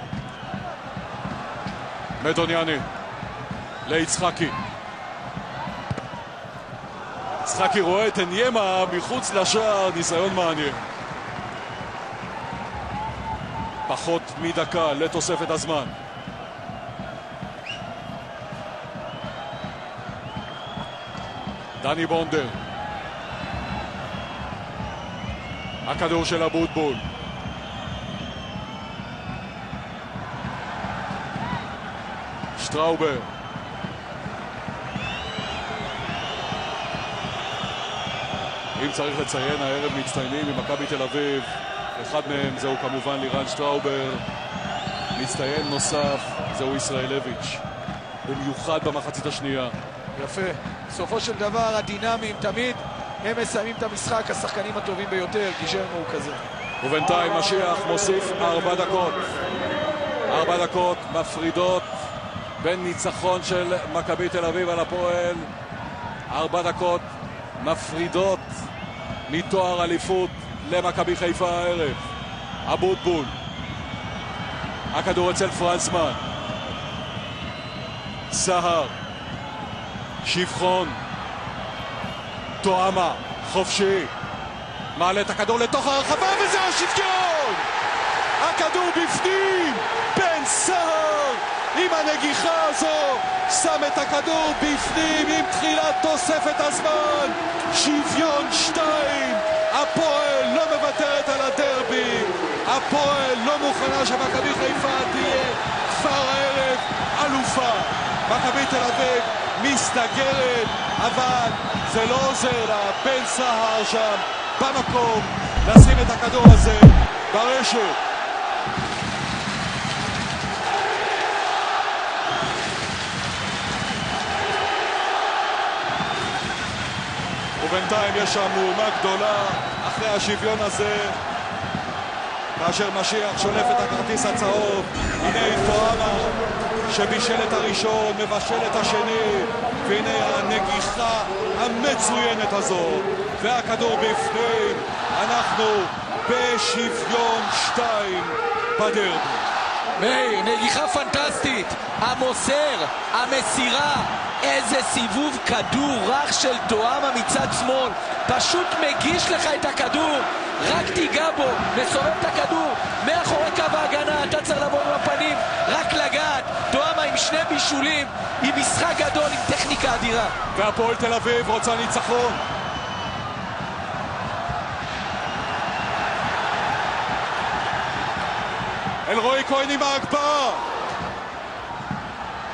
מדוניאני ליצחקי, יצחקי רואה את עניימה מחוץ לשער, ניסיון מעניין. פחות מדקה לתוספת הזמן. דני בונדר. הכדור של אבוטבול. שטראובר. אם צריך לציין, הערב מצטיינים ממכבי תל אביב. אחד מהם זהו כמובן לירן שטראובר. מצטיין נוסף זהו ישראלביץ', במיוחד במחצית השנייה. יפה. בסופו של דבר הדינמיים תמיד הם מסיימים את המשחק, השחקנים הטובים ביותר, גיז'רמו הוא כזה. ובינתיים משיח מוסיף 4 דקות. 4 דקות מפרידות בין ניצחון של מכבי תל אביב על הפועל. 4 דקות מפרידות מתואר אליפות למכבי חיפה הערב. אבוטבול. הכדור אצל פרנסמן. סהר. שבחון. תואמה. חופשי. מעלה את הכדור לתוך הרחבה וזה השוויון! הכדור בפנים! בן סהר עם הנגיחה הזו שם את הכדור בפנים עם תחילת תוספת הזמן. שוויון 2. הפועל לא מוותרת על הדרבי. הפועל לא מוכנה שמכבי חיפה תהיה כבר הערב אלופה. מכבי תל אביב מסתגרת, אבל זה לא עוזר לה. בן סהר שם במקום לשים את הכדור הזה ברשת. ובינתיים יש שם מהומה גדולה אחרי השוויון הזה, כאשר משיח שולף את הכרטיס הצהוב. הנה תואמה שבישל את הראשון, מבשל את השני, והנה הנגיחה המצוינת הזאת, והכדור בפנים. אנחנו בשוויון 2 בדרבי. מאיר, נגיחה פנטסטית, המוסר, המסירה, איזה סיבוב כדור רך של תואמה מצד שמאל, פשוט מגיש לך את הכדור, רק תיגע בו, מסובב את הכדור מאחורי קו ההגנה, אתה צריך לבוא עם הפנים, רק לגעת. תואמה עם 2 בישולים, עם משחק גדול, עם טכניקה אדירה. והפועל תל אביב רוצה ניצחון. אלרועי כהן עם ההגבהה.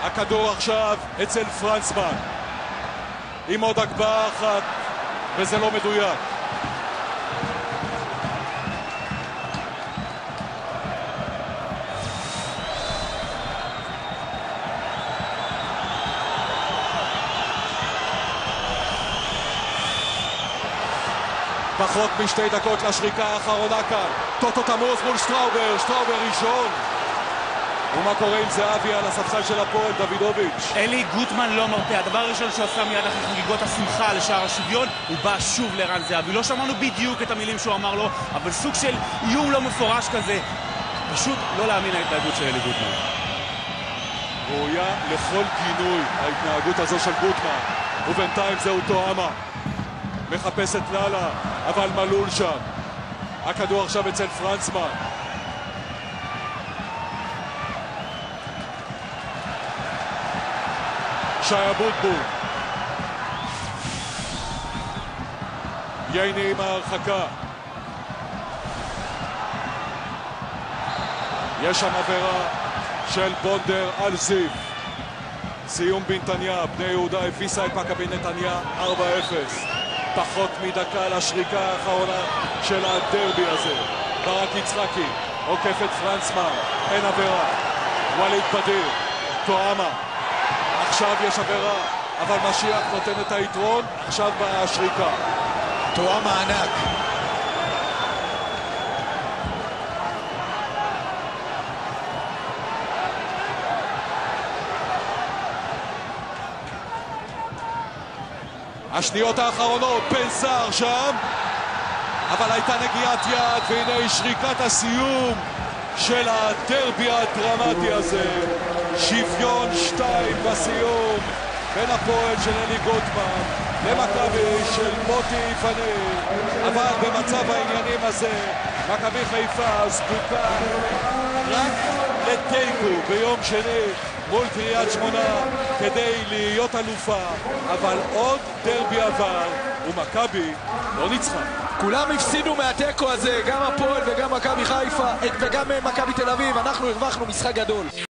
הכדור עכשיו אצל פרנסמן עם עוד הגבהה אחת וזה לא מדויק. פחות מ2 דקות לשריקה האחרונה כאן. טוטו תמוז מול שטראובר, שטראובר ראשון. ומה קורה עם זהבי על הספסל של הפועל? דוידוביץ'. אלי גוטמן לא מרפא. הדבר הראשון שעושה מיד אחרי חגיגות השמחה לשער השוויון, הוא בא שוב לרן זהבי. לא שמענו בדיוק את המילים שהוא אמר לו, אבל סוג של איום לא מפורש כזה. פשוט לא להאמין ההתנהגות של אלי גוטמן. ראויה לכל גינוי ההתנהגות הזו של גוטמן. ובינתיים זהו תואמה. מחפש את ללה, אבל מלול שם. הכדור עכשיו אצל פרנסמן. שי אבוטבול. ייני עם ההרחקה. יש שם עבירה של בונדר על זיו. סיום בנתניה, בני יהודה הביסה את מכבי נתניה 4-0. פחות מדקה לשריקה האחרונה של הדרבי הזה. ברק יצחקי עוקף את פרנסמן, אין עבירה. וואליד בדיר, תואמה. עכשיו יש עבירה, אבל משיח נותן את היתרון, עכשיו באה השריקה. תואמה ענק. השניות האחרונות, בן סער שם, אבל הייתה נגיעת יד, והנה שריקת הסיום של הדרבי הדרמטי הזה. שוויון 2 בסיום בין הפועל של אלי גוטמן למכבי של מוטי וניר, אבל במצב העניינים הזה מכבי חיפה זקוקה רק לתיקו ביום שני מול קריית שמונה כדי להיות אלופה, אבל עוד דרבי עבר ומכבי לא ניצחה. כולם הפסידו מהתיקו הזה, גם הפועל וגם מכבי חיפה וגם מכבי תל אביב. אנחנו הרווחנו משחק גדול.